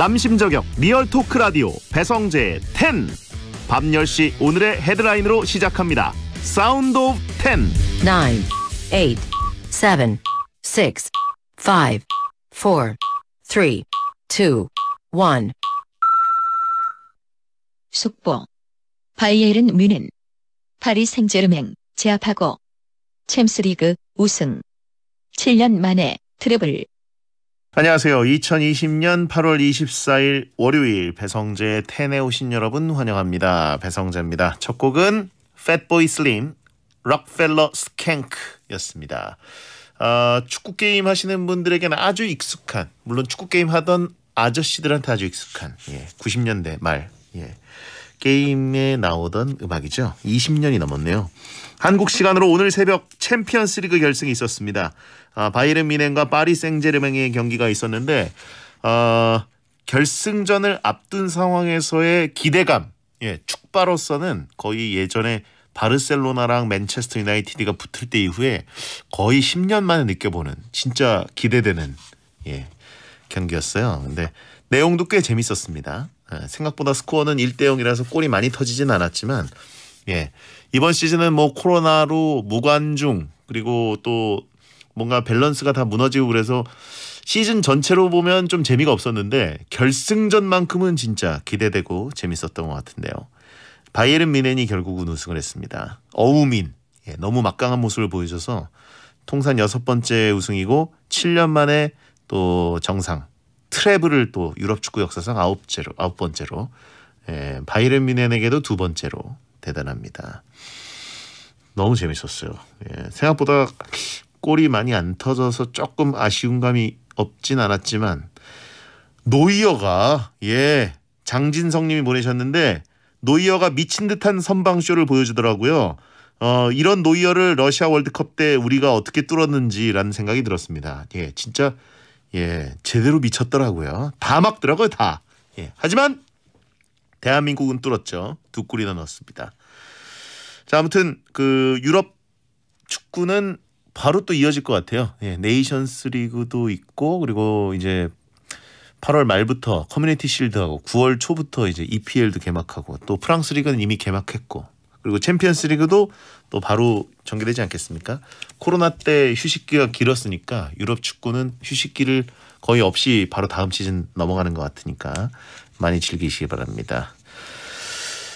남심저격 리얼 토크 라디오 배성재의 10. 밤 10시 오늘의 헤드라인으로 시작합니다. 사운드 오브 10. 9, 8, 7, 6, 5, 4, 3, 2, 1. 속보. 바이에른 뮌헨 파리 생제르맹 제압하고 챔스리그 우승. 7년 만에 트래블. 안녕하세요. 2020년 8월 24일 월요일 배성재의 10에 오신 여러분 환영합니다. 배성재입니다. 첫 곡은 팻보이 슬림 록펠러 스캥크였습니다. 축구 게임 하시는 분들에게는 아주 익숙한, 물론 축구 게임 하던 아저씨들한테 아주 익숙한 90년대 말 게임에 나오던 음악이죠. 20년이 넘었네요. 한국 시간으로 오늘 새벽 챔피언스리그 결승이 있었습니다. 바이에른 뮌헨과 파리 생제르맹의 경기가 있었는데 결승전을 앞둔 상황에서의 기대감, 축바로서는 거의 예전에 바르셀로나랑 맨체스터 유나이티드가 붙을 때 이후에 거의 10년 만에 느껴보는 진짜 기대되는 경기였어요. 근데 내용도 꽤 재밌었습니다. 생각보다 스코어는 1대0이라서 골이 많이 터지진 않았지만 이번 시즌은 뭐 코로나로 무관중 그리고 또 뭔가 밸런스가 다 무너지고 그래서 시즌 전체로 보면 좀 재미가 없었는데 결승전만큼은 진짜 기대되고 재밌었던 것 같은데요. 바이에른 뮌헨이 결국은 우승을 했습니다. 어우민 너무 막강한 모습을 보여줘서 통산 6번째 우승이고 7년 만에 또 정상 트래블을 또 유럽 축구 역사상 9번째로 바이에른 뮌헨에게도 2번째로 대단합니다. 너무 재밌었어요. 생각보다 골이 많이 안 터져서 조금 아쉬운 감이 없진 않았지만 노이어가 장진성 님이 보내셨는데 노이어가 미친 듯한 선방쇼를 보여주더라고요. 이런 노이어를 러시아 월드컵 때 우리가 어떻게 뚫었는지라는 생각이 들었습니다. 진짜 제대로 미쳤더라고요. 다 막더라고요, 다. 하지만 대한민국은 뚫었죠. 2골이나 넣었습니다. 자, 아무튼 그 유럽 축구는 바로 또 이어질 것 같아요. 네이션스 리그도 있고 그리고 이제 8월 말부터 커뮤니티 실드하고 9월 초부터 이제 EPL도 개막하고 또 프랑스 리그는 이미 개막했고 그리고 챔피언스 리그도 또 바로 전개되지 않겠습니까? 코로나 때 휴식기가 길었으니까 유럽 축구는 휴식기를 거의 없이 바로 다음 시즌 넘어가는 것 같으니까 많이 즐기시기 바랍니다.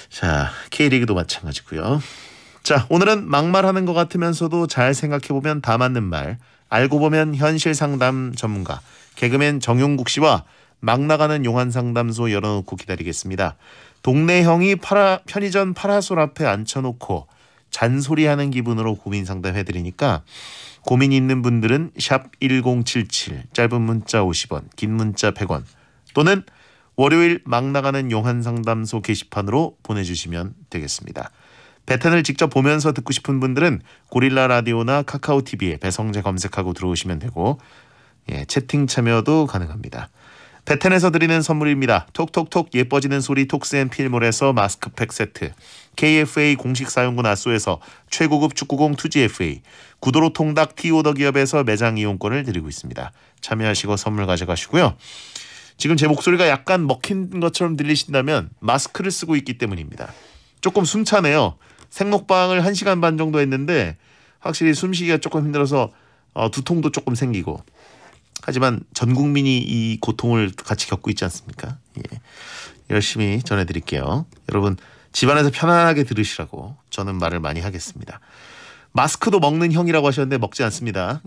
자, K리그도 마찬가지고요. 자, 오늘은 막말하는 것 같으면서도 잘 생각해보면 다 맞는 말, 알고 보면 현실 상담 전문가 개그맨 정용국 씨와 막 나가는 용한 상담소 열어놓고 기다리겠습니다. 동네 형이 편의점 파라솔 앞에 앉혀놓고 잔소리하는 기분으로 고민 상담해드리니까 고민 있는 분들은 샵 1077 짧은 문자 50원 긴 문자 100원 또는 월요일 막 나가는 용한 상담소 게시판으로 보내주시면 되겠습니다. 배탄을 직접 보면서 듣고 싶은 분들은 고릴라 라디오나 카카오 TV에 배성재 검색하고 들어오시면 되고 채팅 참여도 가능합니다. 배탄에서 드리는 선물입니다. 톡톡톡 예뻐지는 소리 톡스앤필몰에서 마스크팩 세트, KFA 공식 사용군 아쏘에서 최고급 축구공 2GFA, 구도로 통닭 티오더 기업에서 매장 이용권을 드리고 있습니다. 참여하시고 선물 가져가시고요. 지금 제 목소리가 약간 먹힌 것처럼 들리신다면 마스크를 쓰고 있기 때문입니다. 조금 숨차네요. 생목방을 1시간 반 정도 했는데 확실히 숨쉬기가 조금 힘들어서 두통도 조금 생기고 하지만 전 국민이 이 고통을 같이 겪고 있지 않습니까? 열심히 전해드릴게요. 여러분 집안에서 편안하게 들으시라고 저는 말을 많이 하겠습니다. 마스크도 먹는 형이라고 하셨는데 먹지 않습니다.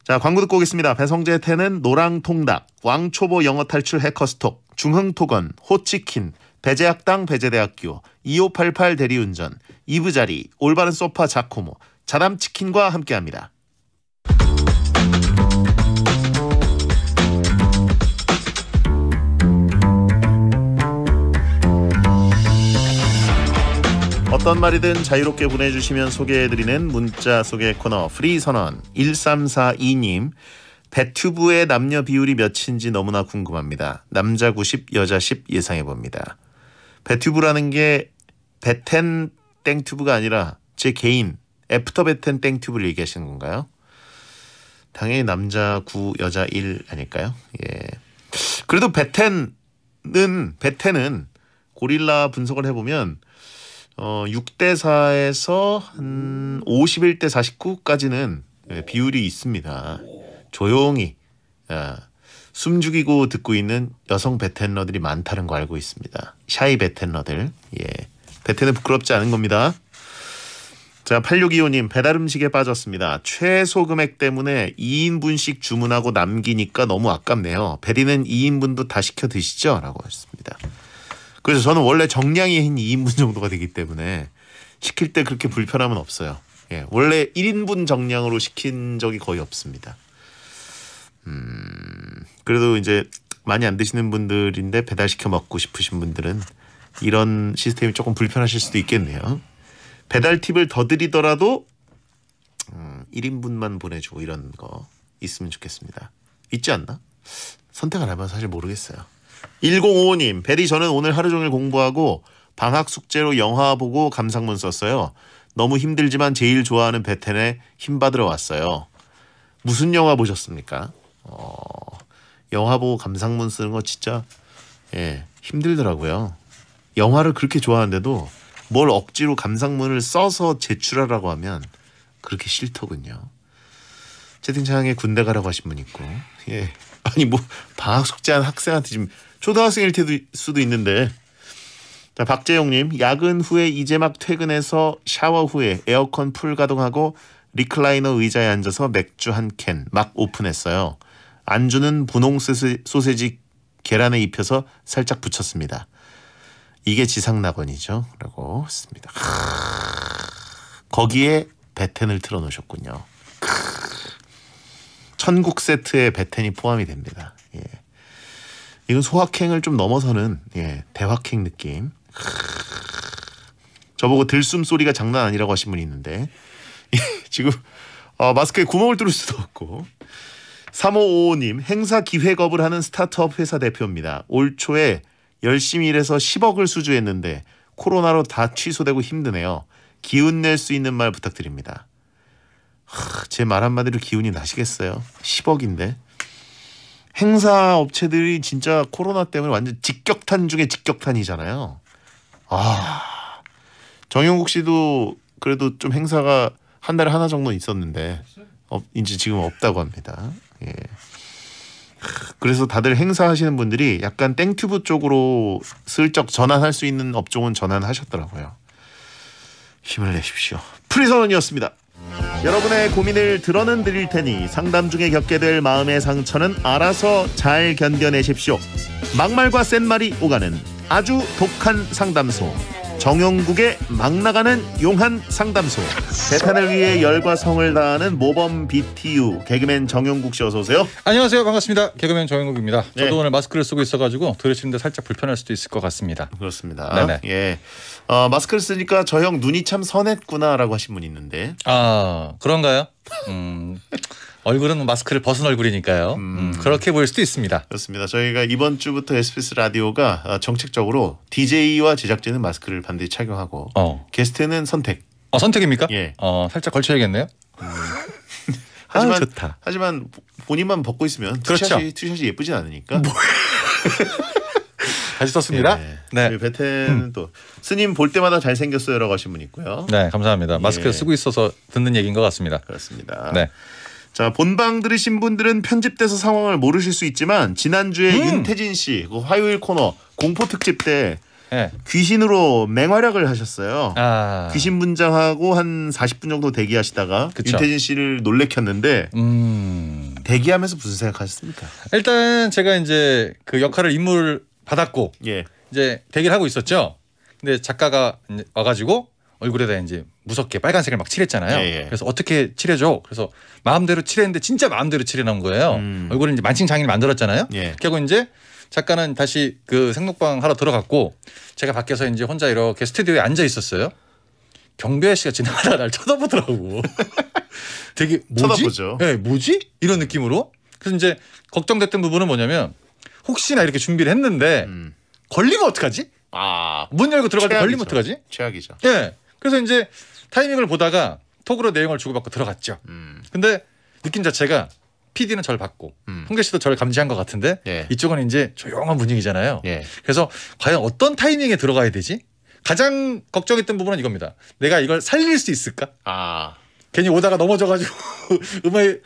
자, 광고 듣고 오겠습니다. 배성재의 10은 노랑통닭, 왕초보 영어 탈출 해커스톡, 중흥토건, 호치킨, 배제학당 배제대학교, 2588 대리운전, 이브자리, 올바른 소파 자코모, 자담치킨과 함께합니다. 어떤 말이든 자유롭게 보내주시면 소개해드리는 문자 소개 코너 프리선언 1342님. 배튜브의 남녀 비율이 몇인지 너무나 궁금합니다. 남자 90, 여자 10 예상해봅니다. 배튜브라는 게 베텐 땡튜브가 아니라 제 개인 애프터 베텐 땡튜브를 얘기하시는 건가요? 당연히 남자 9, 여자 1 아닐까요? 그래도 베텐은 고릴라 분석을 해보면 6대 4에서 한 51대 49까지는 비율이 있습니다. 조용히 숨죽이고 듣고 있는 여성 베텐러들이 많다는 거 알고 있습니다. 샤이 베텐러들. 예. 베텐은 부끄럽지 않은 겁니다. 자, 8625님 배달 음식에 빠졌습니다. 최소 금액 때문에 2인분씩 주문하고 남기니까 너무 아깝네요. 베리는 2인분도 다 시켜 드시죠? 라고 하셨습니다. 그래서 저는 원래 정량이 한 2인분 정도가 되기 때문에 시킬 때 그렇게 불편함은 없어요. 예, 원래 1인분 정량으로 시킨 적이 거의 없습니다. 그래도 이제 많이 안 드시는 분들인데 배달시켜 먹고 싶으신 분들은 이런 시스템이 조금 불편하실 수도 있겠네요. 배달 팁을 더 드리더라도 1인분만 보내주고 이런 거 있으면 좋겠습니다. 있지 않나? 선택 안 하면 사실 모르겠어요. 1055님, 베리 저는 오늘 하루 종일 공부하고 방학 숙제로 영화 보고 감상문 썼어요. 너무 힘들지만 제일 좋아하는 베텐에 힘 받으러 왔어요. 무슨 영화 보셨습니까? 영화 보고 감상문 쓰는 거 진짜 힘들더라고요. 영화를 그렇게 좋아하는데도 뭘 억지로 감상문을 써서 제출하라고 하면 그렇게 싫더군요. 채팅창에 군대 가라고 하신 분 있고, 예. 아니 뭐 방학 숙제한 학생한테 지금 초등학생일 수도 있는데. 자, 박재용님, 야근 후에 이제 막 퇴근해서 샤워 후에 에어컨 풀 가동하고 리클라이너 의자에 앉아서 맥주 한 캔 막 오픈했어요. 안주는 분홍 소세지 계란에 입혀서 살짝 붙였습니다. 이게 지상낙원이죠. 라고 했습니다. 거기에 베텐을 틀어놓으셨군요. 천국 세트에 베텐이 포함이 됩니다. 예. 이건 소확행을 좀 넘어서는 대확행 느낌. 저보고 들숨 소리가 장난 아니라고 하신 분이 있는데 지금 마스크에 구멍을 뚫을 수도 없고. 3555님, 행사 기획업을 하는 스타트업 회사 대표입니다. 올 초에 열심히 일해서 10억을 수주했는데 코로나로 다 취소되고 힘드네요. 기운 낼 수 있는 말 부탁드립니다. 제 말 한마디로 기운이 나시겠어요? 10억인데. 행사 업체들이 진짜 코로나 때문에 완전 직격탄 중에 직격탄이잖아요. 정용국 씨도 그래도 좀 행사가 한 달에 하나 정도 있었는데 이제 지금 없다고 합니다. 예. 그래서 다들 행사하시는 분들이 약간 땡튜브 쪽으로 슬쩍 전환할 수 있는 업종은 전환하셨더라고요. 힘을 내십시오. 프리선언이었습니다. 여러분의 고민을 들어는 드릴 테니 상담 중에 겪게 될 마음의 상처는 알아서 잘 견뎌내십시오. 막말과 센말이 오가는 아주 독한 상담소, 정용국의 막 나가는 용한 상담소. 베텐을 위해 열과 성을 다하는 모범 BTU 개그맨 정용국 씨 어서 오세요. 안녕하세요. 반갑습니다. 개그맨 정용국입니다. 저도 네. 오늘 마스크를 쓰고 있어가지고 들으시는데 살짝 불편할 수도 있을 것 같습니다. 그렇습니다. 네네. 예. 마스크를 쓰니까 저 형 눈이 참 선했구나라고 하신 분이 있는데. 그런가요? 얼굴은 마스크를 벗은 얼굴이니까요. 그렇게 보일 수도 있습니다. 그렇습니다. 저희가 이번 주부터 SBS 라디오가 정책적으로 DJ와 제작진은 마스크를 반드시 착용하고 게스트는 선택. 선택입니까? 예. 살짝 걸쳐야겠네요. 좋다. 하지만 본인만 벗고 있으면 그렇죠. 투샷이 예쁘진 않으니까. 다시 썼습니다. 네. 베텐은 또 스님 볼 때마다 잘생겼어요라고 하신 분 있고요. 네, 감사합니다. 마스크를 쓰고 있어서 듣는 얘기인 것 같습니다. 그렇습니다. 네. 자, 본방 들으신 분들은 편집돼서 상황을 모르실 수 있지만 지난주에 윤태진 씨 그 화요일 코너 공포 특집 때 귀신으로 맹활약을 하셨어요. 귀신 분장하고 한 40분 정도 대기하시다가 그쵸. 윤태진 씨를 놀래켰는데 대기하면서 무슨 생각하셨습니까? 일단 제가 이제 그 역할을 임무를 받았고 예. 이제 대기를 하고 있었죠. 근데 작가가 이제 와가지고 얼굴에다 이제 무섭게 빨간색을 막 칠했잖아요. 예. 그래서 어떻게 칠해줘? 그래서 마음대로 칠했는데 진짜 마음대로 칠해놓은 거예요. 얼굴을 이제 만칭장인을 만들었잖아요. 예. 그리고 이제 작가는 다시 그 생록방 하러 들어갔고 제가 밖에서 이제 혼자 이렇게 스튜디오에 앉아 있었어요. 경배 씨가 지나가다가 날 쳐다보더라고. 되게 뭐지? 쳐다보죠. 네, 뭐지? 이런 느낌으로. 그래서 이제 걱정됐던 부분은 뭐냐면 혹시나 이렇게 준비를 했는데 걸리면 어떡하지? 문 열고 들어갈 때 걸리면 어떡하지? 최악이죠. 예. 그래서 이제 타이밍을 보다가 톡으로 내용을 주고받고 들어갔죠. 근데 느낌 자체가 PD는 저를 봤고 홍재 씨도 저를 감지한 것 같은데 예. 이쪽은 이제 조용한 분위기잖아요. 예. 그래서 과연 어떤 타이밍에 들어가야 되지? 가장 걱정했던 부분은 이겁니다. 내가 이걸 살릴 수 있을까? 아. 괜히 오다가 넘어져가지고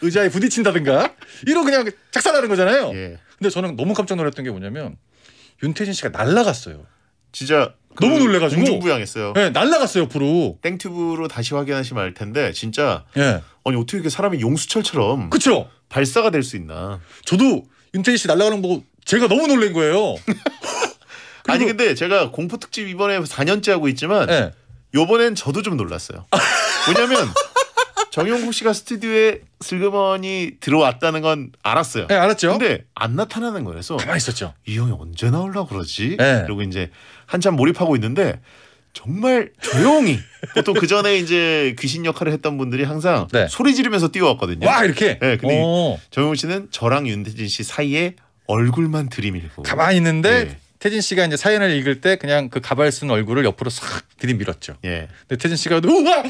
의자에 부딪힌다든가 이러고 그냥 작살나는 거잖아요. 예. 근데 저는 너무 깜짝 놀랐던 게 뭐냐면 윤태진 씨가 날아갔어요. 진짜 너무 놀래가지고. 공중부양했어요. 네, 날아갔어요 옆으로. 땡튜브로 다시 확인하시면 알 텐데 진짜 예, 아니 어떻게 이렇게 사람이 용수철처럼 그렇죠. 발사가 될 수 있나? 저도 윤태진 씨 날아가는 거 보고 제가 너무 놀란 거예요. 아니 근데 제가 공포 특집 이번에 4년째 하고 있지만 예. 요번엔 저도 좀 놀랐어요. 왜냐면 정용국 씨가 스튜디오에 슬그머니 들어왔다는 건 알았어요. 네, 알았죠. 근데 안 나타나는 거여서 가만히 있었죠. 이 형이 언제 나오려고 그러지? 네. 그리고 이제 한참 몰입하고 있는데 정말 조용히 보통 그 전에 이제 귀신 역할을 했던 분들이 항상 네. 소리 지르면서 뛰어왔거든요. 와 이렇게. 네, 근데 오. 정용국 씨는 저랑 윤태진 씨 사이에 얼굴만 들이밀고 가만히 있는데 네. 태진 씨가 이제 사연을 읽을 때 그냥 그 가발 쓴 얼굴을 옆으로 싹 들이밀었죠. 예, 근데 태진 씨가 우와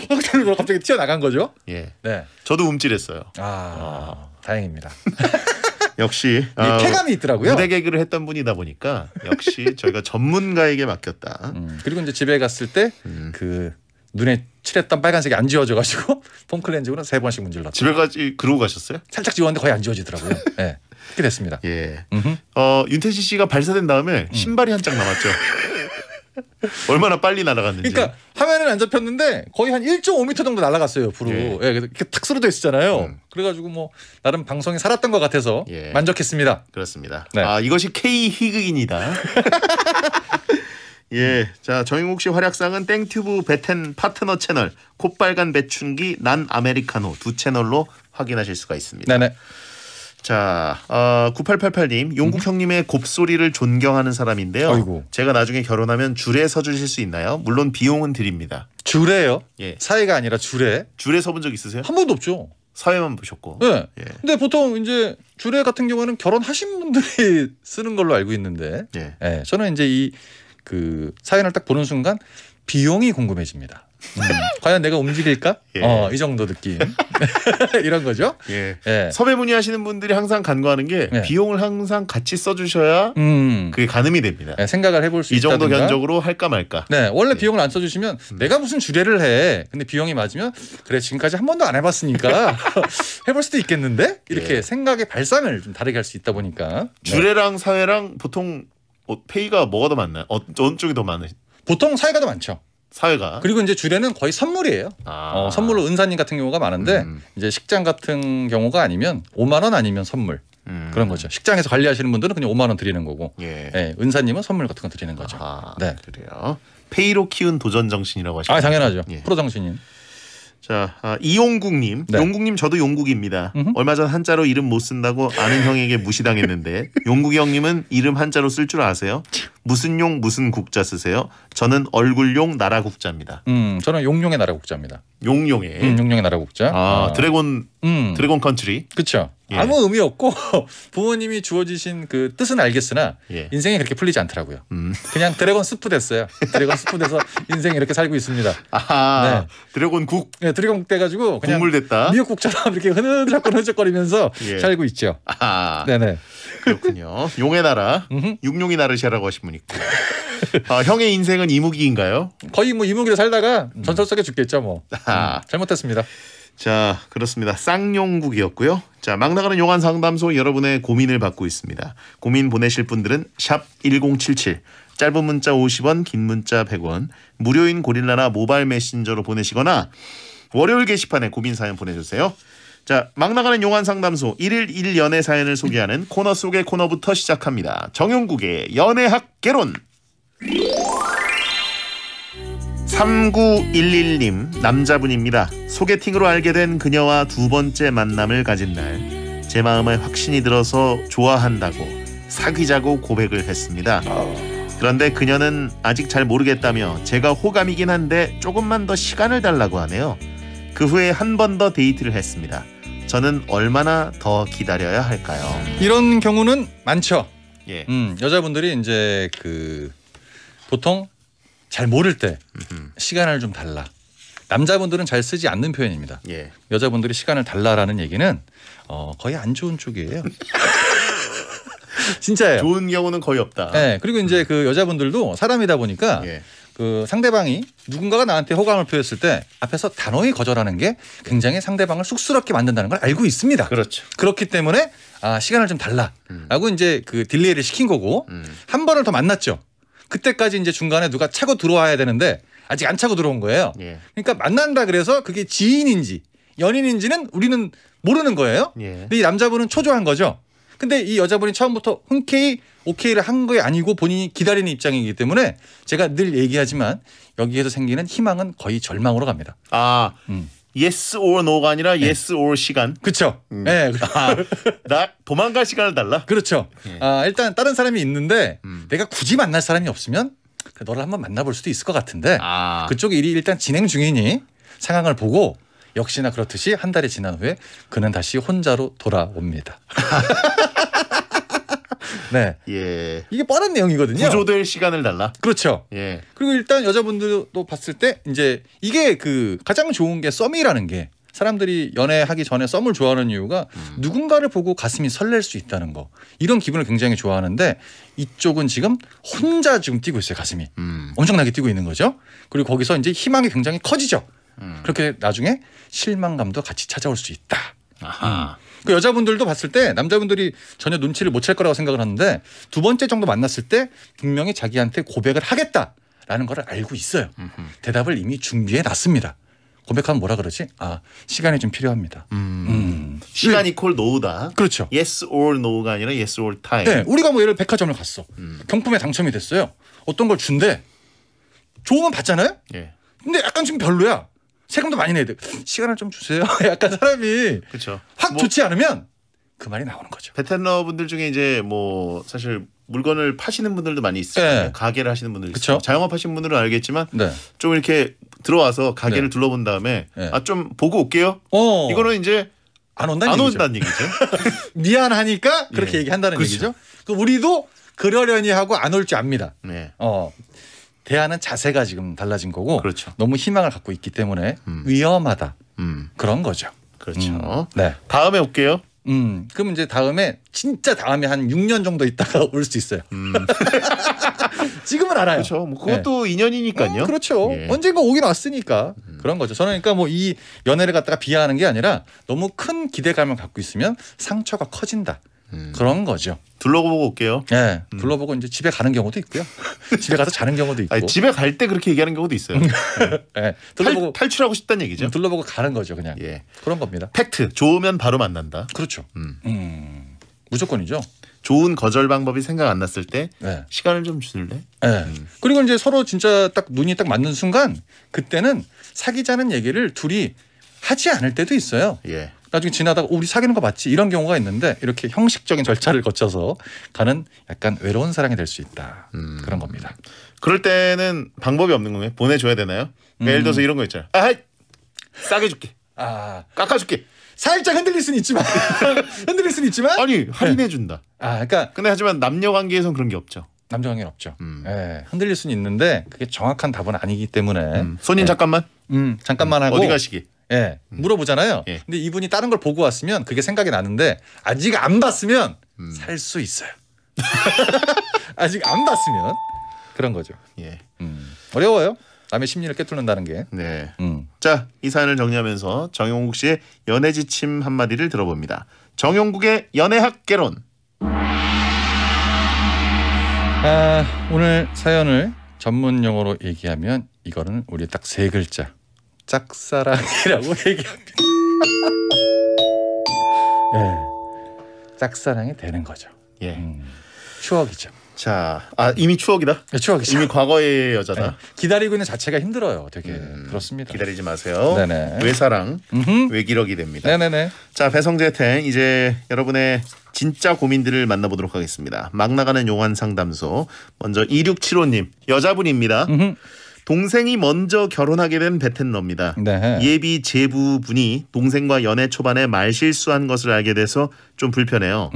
갑자기 튀어나간 거죠. 예. 네. 저도 움찔했어요. 다행입니다. 역시 이 쾌감이 있더라고요. 무대 개그를 했던 분이다 보니까 역시 저희가 전문가에게 맡겼다. 그리고 이제 집에 갔을 때 그 눈에 칠했던 빨간색이 안 지워져가지고 폼클렌징으로 3번씩 문질렀죠. 집에까지 그러고 가셨어요? 살짝 지웠는데 거의 안 지워지더라고요. 네. 그렇게 됐습니다. 예. 음흠. 윤태진 씨가 발사된 다음에 신발이 한 짝 남았죠. 얼마나 빨리 날아갔는지. 그러니까 화면은 안 잡혔는데 거의 한 1.5m 정도 날아갔어요 옆으로. 예. 예, 그래서 이렇게 탁 쓰러져 있었잖아요. 그래가지고 뭐 나름 방송이 살았던 것 같아서 예. 만족했습니다. 그렇습니다. 네. 이것이 K 희극인이다. 예, 자 정용국 씨 활약상은 땡튜브 베텐 파트너 채널 콧빨간 배춘기 난 아메리카노 두 채널로 확인하실 수가 있습니다. 네네. 자, 9888님 용국 형님의 곱소리를 존경하는 사람인데요. 아이고. 제가 나중에 결혼하면 줄에 서주실 수 있나요? 물론 비용은 드립니다. 주례요? 예. 사회가 아니라 주례? 줄에 서본 적 있으세요? 한 번도 없죠. 사회만 보셨고. 네. 예. 근데 보통 이제 주례 같은 경우는 결혼하신 분들이 쓰는 걸로 알고 있는데, 예. 예, 저는 이제 이 그 사연을 딱 보는 순간 비용이 궁금해집니다. 과연 내가 움직일까? 예. 이 정도 느낌. 이런 거죠. 예. 예. 섭외 문의하시는 분들이 항상 간과하는 게 예. 비용을 항상 같이 써주셔야 그게 가늠이 됩니다. 예, 생각을 해볼 수 이 정도 있다든가. 견적으로 할까 말까. 네, 원래 비용을 안 써주시면 내가 무슨 주례를 해. 근데 비용이 맞으면 그래 지금까지 한 번도 안 해봤으니까 해볼 수도 있겠는데 이렇게 예. 생각의 발상을 좀 다르게 할 수 있다 보니까 네. 주례랑 사회랑 보통 페이가 뭐가 더 많나요? 어느 쪽이 더 많아요? 보통 사회가 더 많죠. 사회가. 그리고 이제 주례는 거의 선물이에요. 선물로 은사님 같은 경우가 많은데 이제 식장 같은 경우가 아니면 5만 원 아니면 선물 그런 거죠. 식장에서 관리하시는 분들은 그냥 5만 원 드리는 거고, 예. 예, 은사님은 선물 같은 거 드리는 거죠. 네. 그래요. 페이로 키운 도전 정신이라고 하시죠. 당연하죠. 예. 프로 정신인. 자, 이용국님, 네. 용국님 저도 용국입니다. 얼마 전 한자로 이름 못 쓴다고 아는 형에게 무시당했는데 용국이 형님은 이름 한자로 쓸 줄 아세요? 무슨 용 무슨 국자 쓰세요? 저는 얼굴용 나라 국자입니다. 저는 용용의 나라 국자입니다. 용용의. 용용의 나라 국자. 드래곤 컨트리. 그렇죠. 예. 아무 의미 없고 부모님이 주어지신 그 뜻은 알겠으나 예. 인생이 그렇게 풀리지 않더라고요. 그냥 드래곤 스프 됐어요. 드래곤 스프 돼서 인생이 이렇게 살고 있습니다. 네. 드래곤 국. 네, 드래곤 돼가지고 그냥 국물 됐다. 미역국처럼 이렇게 흐느적거리면서 예. 살고 있죠. 네네. 그렇군요. 용의 나라, 육룡이 나르샤라고 하신 분 있고. 형의 인생은 이무기인가요? 거의 뭐 이무기로 살다가 전설 속에 죽겠죠 뭐. 잘못했습니다. 자, 그렇습니다. 쌍용국이었고요. 자, 막 나가는 용한 상담소 여러분의 고민을 받고 있습니다. 고민 보내실 분들은 샵 1077, 짧은 문자 50원, 긴 문자 100원, 무료인 고릴라나 모바일 메신저로 보내시거나 월요일 게시판에 고민 사연 보내주세요. 자, 막 나가는 용한 상담소 1일 1연애 사연을 소개하는 코너 속의 코너부터 시작합니다. 정용국의 연애학 개론. 3911님 남자분입니다. 소개팅으로 알게 된 그녀와 두 번째 만남을 가진 날 제 마음에 확신이 들어서 좋아한다고 사귀자고 고백을 했습니다. 그런데 그녀는 아직 잘 모르겠다며 제가 호감이긴 한데 조금만 더 시간을 달라고 하네요. 그 후에 한 번 더 데이트를 했습니다. 저는 얼마나 더 기다려야 할까요? 이런 경우는 많죠. 예. 여자분들이 이제 그 보통 잘 모를 때 시간을 좀 달라. 남자분들은 잘 쓰지 않는 표현입니다. 예. 여자분들이 시간을 달라라는 얘기는 거의 안 좋은 쪽이에요. 진짜예요. 좋은 경우는 거의 없다. 네, 그리고 이제 그 여자분들도 사람이다 보니까 예. 그 상대방이 누군가가 나한테 호감을 표했을 때 앞에서 단호히 거절하는 게 굉장히 상대방을 쑥스럽게 만든다는 걸 알고 있습니다. 그렇죠. 그렇기 때문에 시간을 좀 달라라고 이제 그 딜레이를 시킨 거고 한 번을 더 만났죠. 그때까지 이제 중간에 누가 차고 들어와야 되는데 아직 안 차고 들어온 거예요. 예. 그러니까 만난다 그래서 그게 지인인지 연인인지는 우리는 모르는 거예요. 예. 근데 이 남자분은 초조한 거죠. 근데 이 여자분이 처음부터 흔쾌히 오케이를 한 게 아니고 본인이 기다리는 입장이기 때문에 제가 늘 얘기하지만 여기에서 생기는 희망은 거의 절망으로 갑니다. yes or no가 아니라 yes or 시간. 그렇죠. 네. 나 도망갈 시간을 달라. 그렇죠. 예. 일단 다른 사람이 있는데 내가 굳이 만날 사람이 없으면 너를 한번 만나볼 수도 있을 것 같은데 그쪽 일이 일단 진행 중이니 상황을 보고 역시나 그렇듯이 한 달이 지난 후에 그는 다시 혼자로 돌아옵니다. 네. 예. 이게 뻔한 내용이거든요. 구조될 시간을 달라. 그렇죠. 예. 그리고 일단 여자분들도 봤을 때 이제 이게 그 가장 좋은 게 썸이라는 게 사람들이 연애하기 전에 썸을 좋아하는 이유가 누군가를 보고 가슴이 설렐 수 있다는 거 이런 기분을 굉장히 좋아하는데 이쪽은 지금 혼자 지금 뛰고 있어요. 가슴이 엄청나게 뛰고 있는 거죠. 그리고 거기서 이제 희망이 굉장히 커지죠. 그렇게 나중에 실망감도 같이 찾아올 수 있다. 아하. 그 여자분들도 봤을 때 남자분들이 전혀 눈치를 못 챌 거라고 생각을 하는데 두 번째 정도 만났을 때 분명히 자기한테 고백을 하겠다라는 걸 알고 있어요. 대답을 이미 준비해 놨습니다. 고백하면 뭐라 그러지? 시간이 좀 필요합니다. 시간 이퀄 노우다. 그렇죠. yes or no가 아니라 yes or time. 네, 우리가 뭐 예를 백화점을 갔어. 경품에 당첨이 됐어요. 어떤 걸 준대. 좋으면 받잖아요. 예. 근데 약간 좀 별로야. 세금도 많이 내야 돼. 시간을 좀 주세요. 약간 사람이 그렇죠. 확 좋지 않으면 그 말이 나오는 거죠. 베테너 분들 중에 이제 뭐 사실 물건을 파시는 분들도 많이 있어요. 네. 가게를 하시는 분들 그쵸? 있어요. 자영업 하시는 분들은 알겠지만 네. 좀 이렇게 들어와서 가게를 네. 둘러본 다음에 네. 좀 보고 올게요. 이거는 이제 안 온다는 안 얘기죠. 온다는 얘기죠. 미안하니까 그렇게 예. 얘기한다는 그렇죠. 얘기죠. 그럼 우리도 그러려니 하고 안 올 줄 압니다. 네. 대하는 자세가 지금 달라진 거고 그렇죠. 너무 희망을 갖고 있기 때문에 위험하다. 그런 거죠. 그렇죠. 네. 다음에 올게요. 그럼 이제 진짜 다음에 한 6년 정도 있다가 올 수 있어요. 지금은 알아요. 그렇죠. 뭐 그것도 인연이니까요. 그렇죠. 예. 언젠가 오긴 왔으니까 그런 거죠. 저는 그러니까 뭐 이 연애를 갖다가 비하하는 게 아니라 너무 큰 기대감을 갖고 있으면 상처가 커진다. 그런 거죠. 둘러보고 올게요. 예, 둘러보고 이제 집에 가는 경우도 있고요. 집에 가서 자는 경우도 있고. 아니, 집에 갈 때 그렇게 얘기하는 경우도 있어요. 예, 둘러보고 탈출하고 싶다는 얘기죠. 둘러보고 가는 거죠, 그냥. 예. 그런 겁니다. 팩트. 좋으면 바로 만난다. 그렇죠. 무조건이죠. 좋은 거절 방법이 생각 안 났을 때 네. 시간을 좀 줄래? 예. 그리고 이제 서로 진짜 딱 눈이 딱 맞는 순간 그때는 사귀자는 얘기를 둘이 하지 않을 때도 있어요. 예. 나중에 지나다가 우리 사귀는 거 맞지? 이런 경우가 있는데 이렇게 형식적인 절차를 거쳐서 가는 약간 외로운 사랑이 될 수 있다. 그런 겁니다. 그럴 때는 방법이 없는 거예요? 보내줘야 되나요? 그러니까 예를 들어서 이런 거 있잖아요. 싸게 줄게. 깎아줄게. 살짝 흔들릴 수는 있지만 아니 할인해 준다. 그러니까 근데 하지만 남녀 관계에선 그런 게 없죠. 남자 관계는 없죠. 예, 흔들릴 수는 있는데 그게 정확한 답은 아니기 때문에 손님 잠깐만. 잠깐만 하고 어디 가시기? 예, 물어보잖아요. 예. 근데 이분이 다른 걸 보고 왔으면 그게 생각이 나는데 아직 안 봤으면 살 수 있어요. 아직 안 봤으면 그런 거죠. 예. 어려워요. 남의 심리를 꿰뚫는다는 게. 네. 자, 이 사연을 정리하면서 정용국 씨의 연애 지침 한마디를 들어봅니다. 정용국의 연애학 개론. 오늘 사연을 전문 용어로 얘기하면 이거는 우리 딱 세 글자. 짝사랑이라고 얘기합니다. 예, 짝사랑이 되는 거죠. 예. 추억이죠. 자, 이미 추억이다. 네, 추억이죠. 이미 과거의 여자다. 네. 기다리고 있는 자체가 힘들어요. 되게 그렇습니다. 기다리지 마세요. 네네. 외사랑, 외기력이 됩니다. 네네네. 자, 배성재텐 이제 여러분의 진짜 고민들을 만나보도록 하겠습니다. 막 나가는 용한 상담소. 먼저 2675님 여자분입니다. 동생이 먼저 결혼하게 된 베텐러입니다. 네. 예비 제부분이 동생과 연애 초반에 말실수한 것을 알게 돼서 좀 불편해요.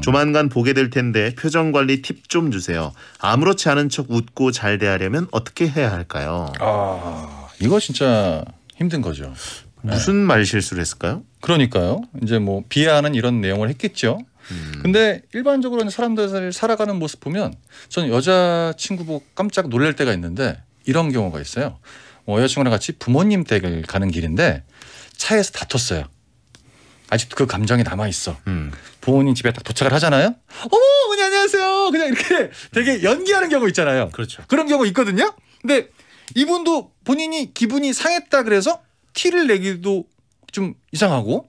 조만간 보게 될 텐데 표정 관리 팁 좀 주세요. 아무렇지 않은 척 웃고 잘 대하려면 어떻게 해야 할까요? 이거 진짜 힘든 거죠. 무슨 말 실수를 했을까요? 그러니까요. 이제 뭐 비하하는 이런 내용을 했겠죠. 근데 일반적으로 사람들 살아가는 모습 보면 저는 여자친구 보고 깜짝 놀랄 때가 있는데 이런 경우가 있어요. 여자친구랑 같이 부모님 댁을 가는 길인데 차에서 다퉜어요. 아직도 그 감정이 남아있어. 부모님 집에 딱 도착을 하잖아요. 어머 어머니 안녕하세요. 그냥 이렇게 되게 연기하는 경우 있잖아요. 그렇죠. 그런 경우 있거든요. 근데 이분도 본인이 기분이 상했다 그래서 티를 내기도 좀 이상하고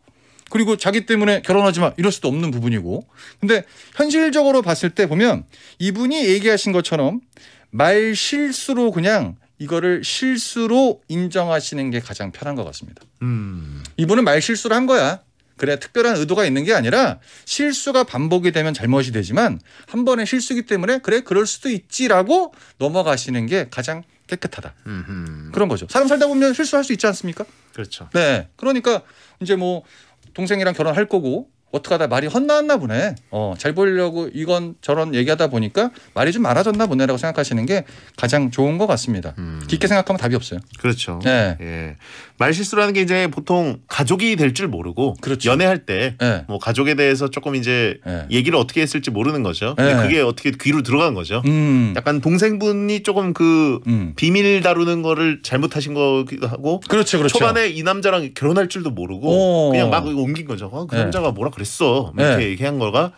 그리고 자기 때문에 결혼하지 마 이럴 수도 없는 부분이고 근데 현실적으로 봤을 때 보면 이분이 얘기하신 것처럼 말 실수로 그냥 이거를 실수로 인정하시는 게 가장 편한 것 같습니다. 이분은 말 실수를 한 거야. 그래 특별한 의도가 있는 게 아니라 실수가 반복이 되면 잘못이 되지만 한 번의 실수기 때문에 그래 그럴 수도 있지라고 넘어가시는 게 가장 깨끗하다. 그런 거죠. 사람 살다 보면 실수할 수 있지 않습니까? 그렇죠. 네. 그러니까 이제 뭐 동생이랑 결혼할 거고 어떡하다 말이 헛나왔나 보네. 잘 보이려고 이건 저런 얘기하다 보니까 말이 좀 많아졌나 보네라고 생각하시는 게 가장 좋은 것 같습니다. 깊게 생각하면 답이 없어요. 그렇죠. 네. 예. 말 실수라는 게 이제 보통 가족이 될 줄 모르고 그렇죠. 연애할 때 네. 뭐 가족에 대해서 조금 이제 네. 얘기를 어떻게 했을지 모르는 거죠. 근데 네. 그게 어떻게 귀로 들어간 거죠. 약간 동생분이 조금 그 비밀 다루는 거를 잘못하신 거기도 하고 그렇죠. 그렇죠. 초반에 이 남자랑 결혼할 줄도 모르고 그냥 막 옮긴 거죠. 그 네. 남자가 뭐라 그랬어. 이렇게 네. 얘기한 거가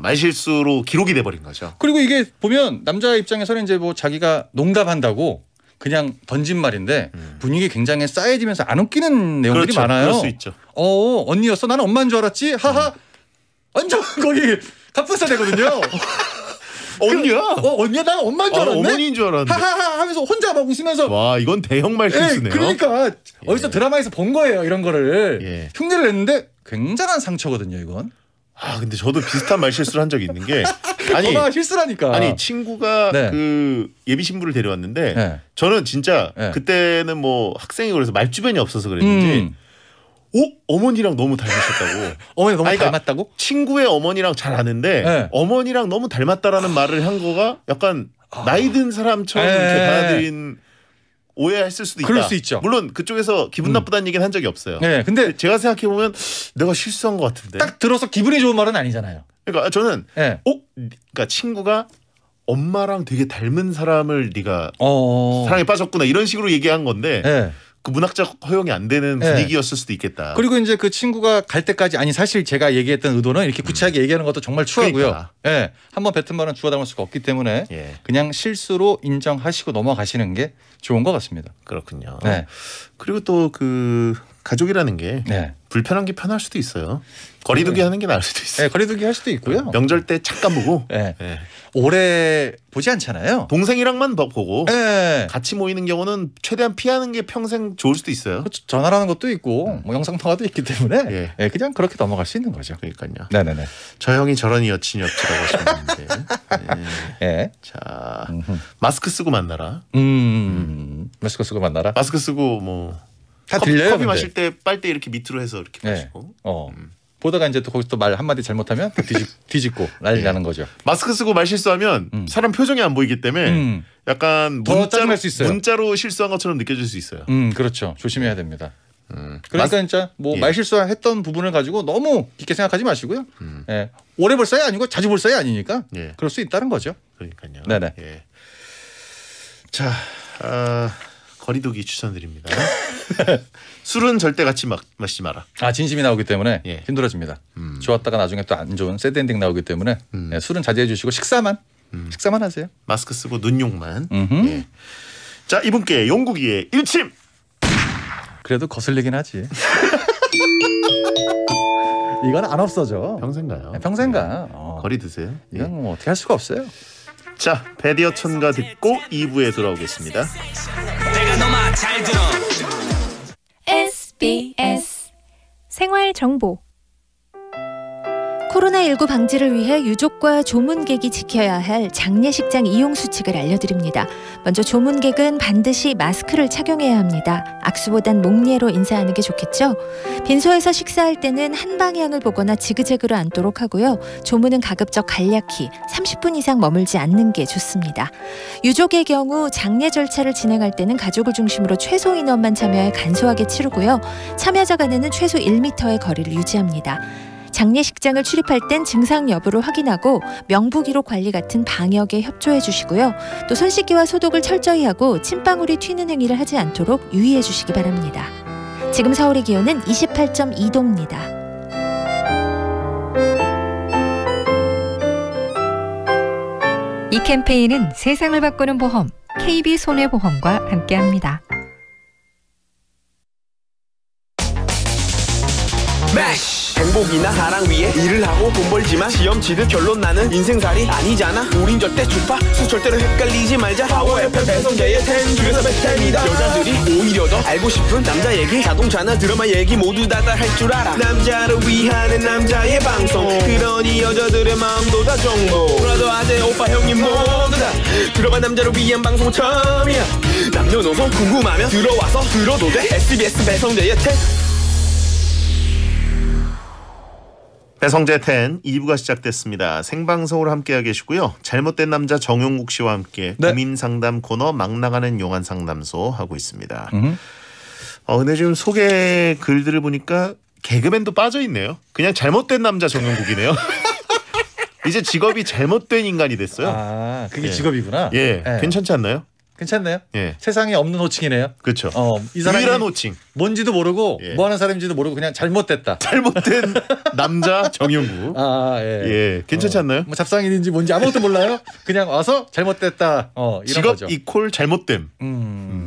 말실수로 기록이 돼버린 거죠. 그리고 이게 보면 남자 입장에서는 이제 뭐 자기가 농담한다고 그냥 던진 말인데 분위기 굉장히 싸해지면서 안 웃기는 내용들이 그렇죠. 많아요. 그럴 수 있죠. 언니였어? 나는 엄마인 줄 알았지? 하하. 완전 거기 갑분싸 되거든요. 언니야? 언니야? 난 엄마인 줄 알았네. 어머니인 줄 알았는데. 하하하 하면서 혼자 막 웃으면서 와 이건 대형 말실수네요. 그러니까 어디서 드라마에서 본 거예요. 이런 거를. 예. 흉내를 냈는데 굉장한 상처거든요. 이건. 근데 저도 비슷한 말실수를 한 적이 있는 게 아니 실수라니까. 아니 친구가 네. 그 예비 신부를 데려왔는데 네. 저는 진짜 네. 그때는 뭐 학생이고 그래서 말주변이 없어서 그랬는지 어머니랑 너무 닮으셨다고. 어머니 너무 그러니까 닮았다고? 친구의 어머니랑 잘 아는데 네. 어머니랑 너무 닮았다라는 말을 한 거가 약간 나이 든 사람처럼 네. 이렇게 받아들인 오해했을 수도 있다. 그럴 수 있죠. 물론 그쪽에서 기분 나쁘다는 얘기는 한 적이 없어요. 네. 근데 제가 생각해 보면 내가 실수한 것 같은데. 딱 들어서 기분이 좋은 말은 아니잖아요. 그러니까 저는 네. 그러니까 친구가 엄마랑 되게 닮은 사람을 네가 어. 사랑에 빠졌구나 이런 식으로 얘기한 건데 네. 그 문학적 허용이 안 되는 네. 분위기였을 수도 있겠다. 그리고 이제 그 친구가 갈 때까지 아니 사실 제가 얘기했던 의도는 이렇게 구체하게 얘기하는 것도 정말 추하고요. 그러니까. 예. 한번 뱉은 말은 주워 담을 수가 없기 때문에 예. 그냥 실수로 인정하시고 넘어가시는 게 좋은 것 같습니다. 그렇군요. 네. 그리고 또 그 가족이라는 게 네. 불편한 게 편할 수도 있어요. 거리두기 하는 게 나을 수도 있어요. 네, 거리두기 할 수도 있고요. 명절 때 잠깐 보고 네. 예. 오래 보지 않잖아요. 동생이랑만 보고 네. 같이 모이는 경우는 최대한 피하는 게 평생 좋을 수도 있어요. 그렇죠. 전화라는 것도 있고 뭐 영상 통화도 있기 때문에 예. 예, 그냥 그렇게 넘어갈 수 있는 거죠. 그러니까요. 네네네. 저 형이 저러니 여친이었지라고 하시는데 예. 자 마스크 쓰고 만나라. 마스크 쓰고 만나라. 마스크 쓰고 뭐 다 커피, 들려요. 커피 근데. 마실 때 빨대 이렇게 밑으로 해서 이렇게 네. 마시고 보다가 이제 또 거기서 또 말 한마디 잘못하면 또 뒤집고 난리 예. 나는 거죠. 마스크 쓰고 말 실수하면 사람 표정이 안 보이기 때문에 약간 더 짜증날 수 있어요. 문자로 실수한 것처럼 느껴질 수 있어요. 그렇죠. 조심해야 됩니다. 그러니까 마스- 진짜 뭐 예. 말실수했던 부분을 가지고 너무 깊게 생각하지 마시고요. 예. 오래 볼 사이 아니고 자주 볼 사이 아니니까 예. 그럴 수 있다는 거죠. 그러니까요. 네네. 예. 자 거리두기 추천드립니다. 술은 절대 같이 마시지 마라. 아 진심이 나오기 때문에 예. 힘들어집니다. 좋았다가 나중에 또 안 좋은 새드 엔딩 나오기 때문에 예, 술은 자제해 주시고 식사만 하세요. 마스크 쓰고 눈용만. 음흠. 예. 자 이분께 용국이의 일침. 그래도 거슬리긴 하지. 이건 안 없어져. 평생가요. 평생가. 거리 드세요. 예. 이건 뭐 어떻게 할 수가 없어요. 자 배디어 천가 듣고 2부에 돌아오겠습니다. 내가 너만 잘 들어. SBS 생활 정보 코로나19 방지를 위해 유족과 조문객이 지켜야 할 장례식장 이용 수칙을 알려드립니다. 먼저 조문객은 반드시 마스크를 착용해야 합니다. 악수보단 목례로 인사하는 게 좋겠죠? 빈소에서 식사할 때는 한 방향을 보거나 지그재그로 앉도록 하고요. 조문은 가급적 간략히 30분 이상 머물지 않는 게 좋습니다. 유족의 경우 장례 절차를 진행할 때는 가족을 중심으로 최소 인원만 참여해 간소하게 치르고요. 참여자 간에는 최소 1m의 거리를 유지합니다. 장례식장을 출입할 땐 증상 여부를 확인하고 명부기록 관리 같은 방역에 협조해 주시고요. 또 손 씻기와 소독을 철저히 하고 침방울이 튀는 행위를 하지 않도록 유의해 주시기 바랍니다. 지금 서울의 기온은 28.2도입니다. 이 캠페인은 세상을 바꾸는 보험 KB손해보험과 함께합니다. 행복이나 사랑 위해 일을 하고 돈 벌지만 시험 치듯 결론 나는 인생살이 아니잖아. 우린 절대 주파수 절대로 헷갈리지 말자. 파워 FM 배성재의 10 중에서 베스트입니다. 여자들이 오히려 더 알고 싶은 남자 얘기, 자동차나 드라마 얘기 모두 다 할 줄 알아. 남자를 위하는 남자의 방송, 그러니 여자들의 마음도 다 정보. 브라더 아재 오빠 형님 모두 다 들어봐. 남자를 위한 방송 처음이야. 남녀노소 궁금하면 들어와서 들어도 돼. SBS 배성재의 10. 배성재 10 2부가 시작됐습니다. 생방송으로 함께하고 계시고요. 잘못된 남자 정용국 씨와 함께 네. 고민 상담 코너 막 나가는 용한 상담소 하고 있습니다. 근데 지금 소개 글들을 보니까 개그맨도 빠져 있네요. 그냥 잘못된 남자 정용국이네요. 이제 직업이 잘못된 인간이 됐어요. 아, 그게 예. 직업이구나. 예, 예. 괜찮지 않나요? 괜찮네요. 예, 세상에 없는 호칭이네요. 그렇죠. 이 사람이 유일한 호칭. 뭔지도 모르고 예. 뭐 하는 사람인지도 모르고 그냥 잘못됐다. 잘못된 남자 정용국. 아, 예. 예, 괜찮지 않나요? 뭐 잡상인인지 뭔지 아무것도 몰라요. 그냥 와서 잘못됐다. 이런 직업 거죠. 이퀄 잘못됨.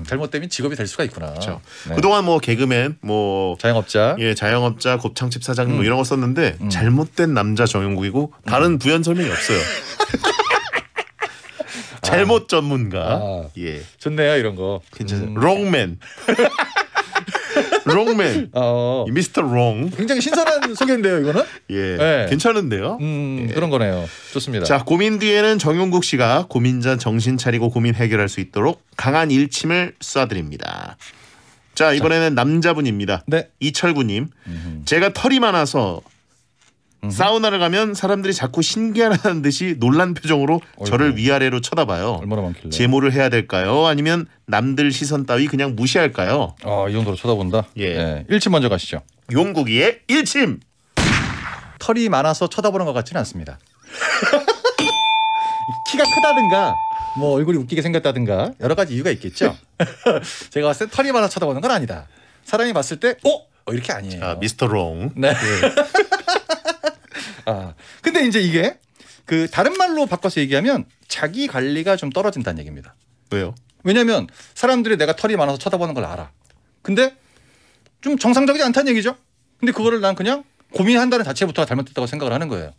잘못되면 직업이 될 수가 있구나. 그렇죠. 네. 그동안 뭐 개그맨, 뭐 자영업자. 예, 자영업자, 곱창집 사장님 뭐 이런 거 썼는데 잘못된 남자 정용국이고 다른 부연 설명이 없어요. 잘못 전문가. 예, 좋네요, 이런 거. 괜찮아요. 롱맨. 롱맨. 미스터 롱. 굉장히 신선한 소개인데요, 이거는? 예, 네. 괜찮은데요. 그런 거네요. 좋습니다. 자, 고민 뒤에는 정용국 씨가 고민 전 정신 차리고 고민 해결할 수 있도록 강한 일침을 쏴드립니다. 자, 이번에는 남자분입니다. 네. 이철구님. 제가 털이 많아서 사우나를 가면 사람들이 자꾸 신기하다는 듯이 놀란 표정으로 저를 위아래로 쳐다봐요. 얼마나 많길래. 제모를 해야 될까요? 아니면 남들 시선 따위 그냥 무시할까요? 이 정도로 쳐다본다? 예. 1침 먼저 가시죠. 용국이의 일침. 털이 많아서 쳐다보는 것 같지는 않습니다. 키가 크다든가 뭐 얼굴이 웃기게 생겼다든가 여러 가지 이유가 있겠죠. 제가 봤을 때 털이 많아서 쳐다보는 건 아니다. 사람이 봤을 때 이렇게 아니에요. 자, 미스터 롱. 네. 근데 이제 이게 그 다른 말로 바꿔서 얘기하면 자기 관리가 좀 떨어진다는 얘기입니다. 왜요? 왜냐하면 사람들이 내가 털이 많아서 쳐다보는 걸 알아. 근데 좀 정상적이지 않다는 얘기죠. 근데 그거를 난 그냥 고민한다는 자체부터가 잘못됐다고 생각을 하는 거예요.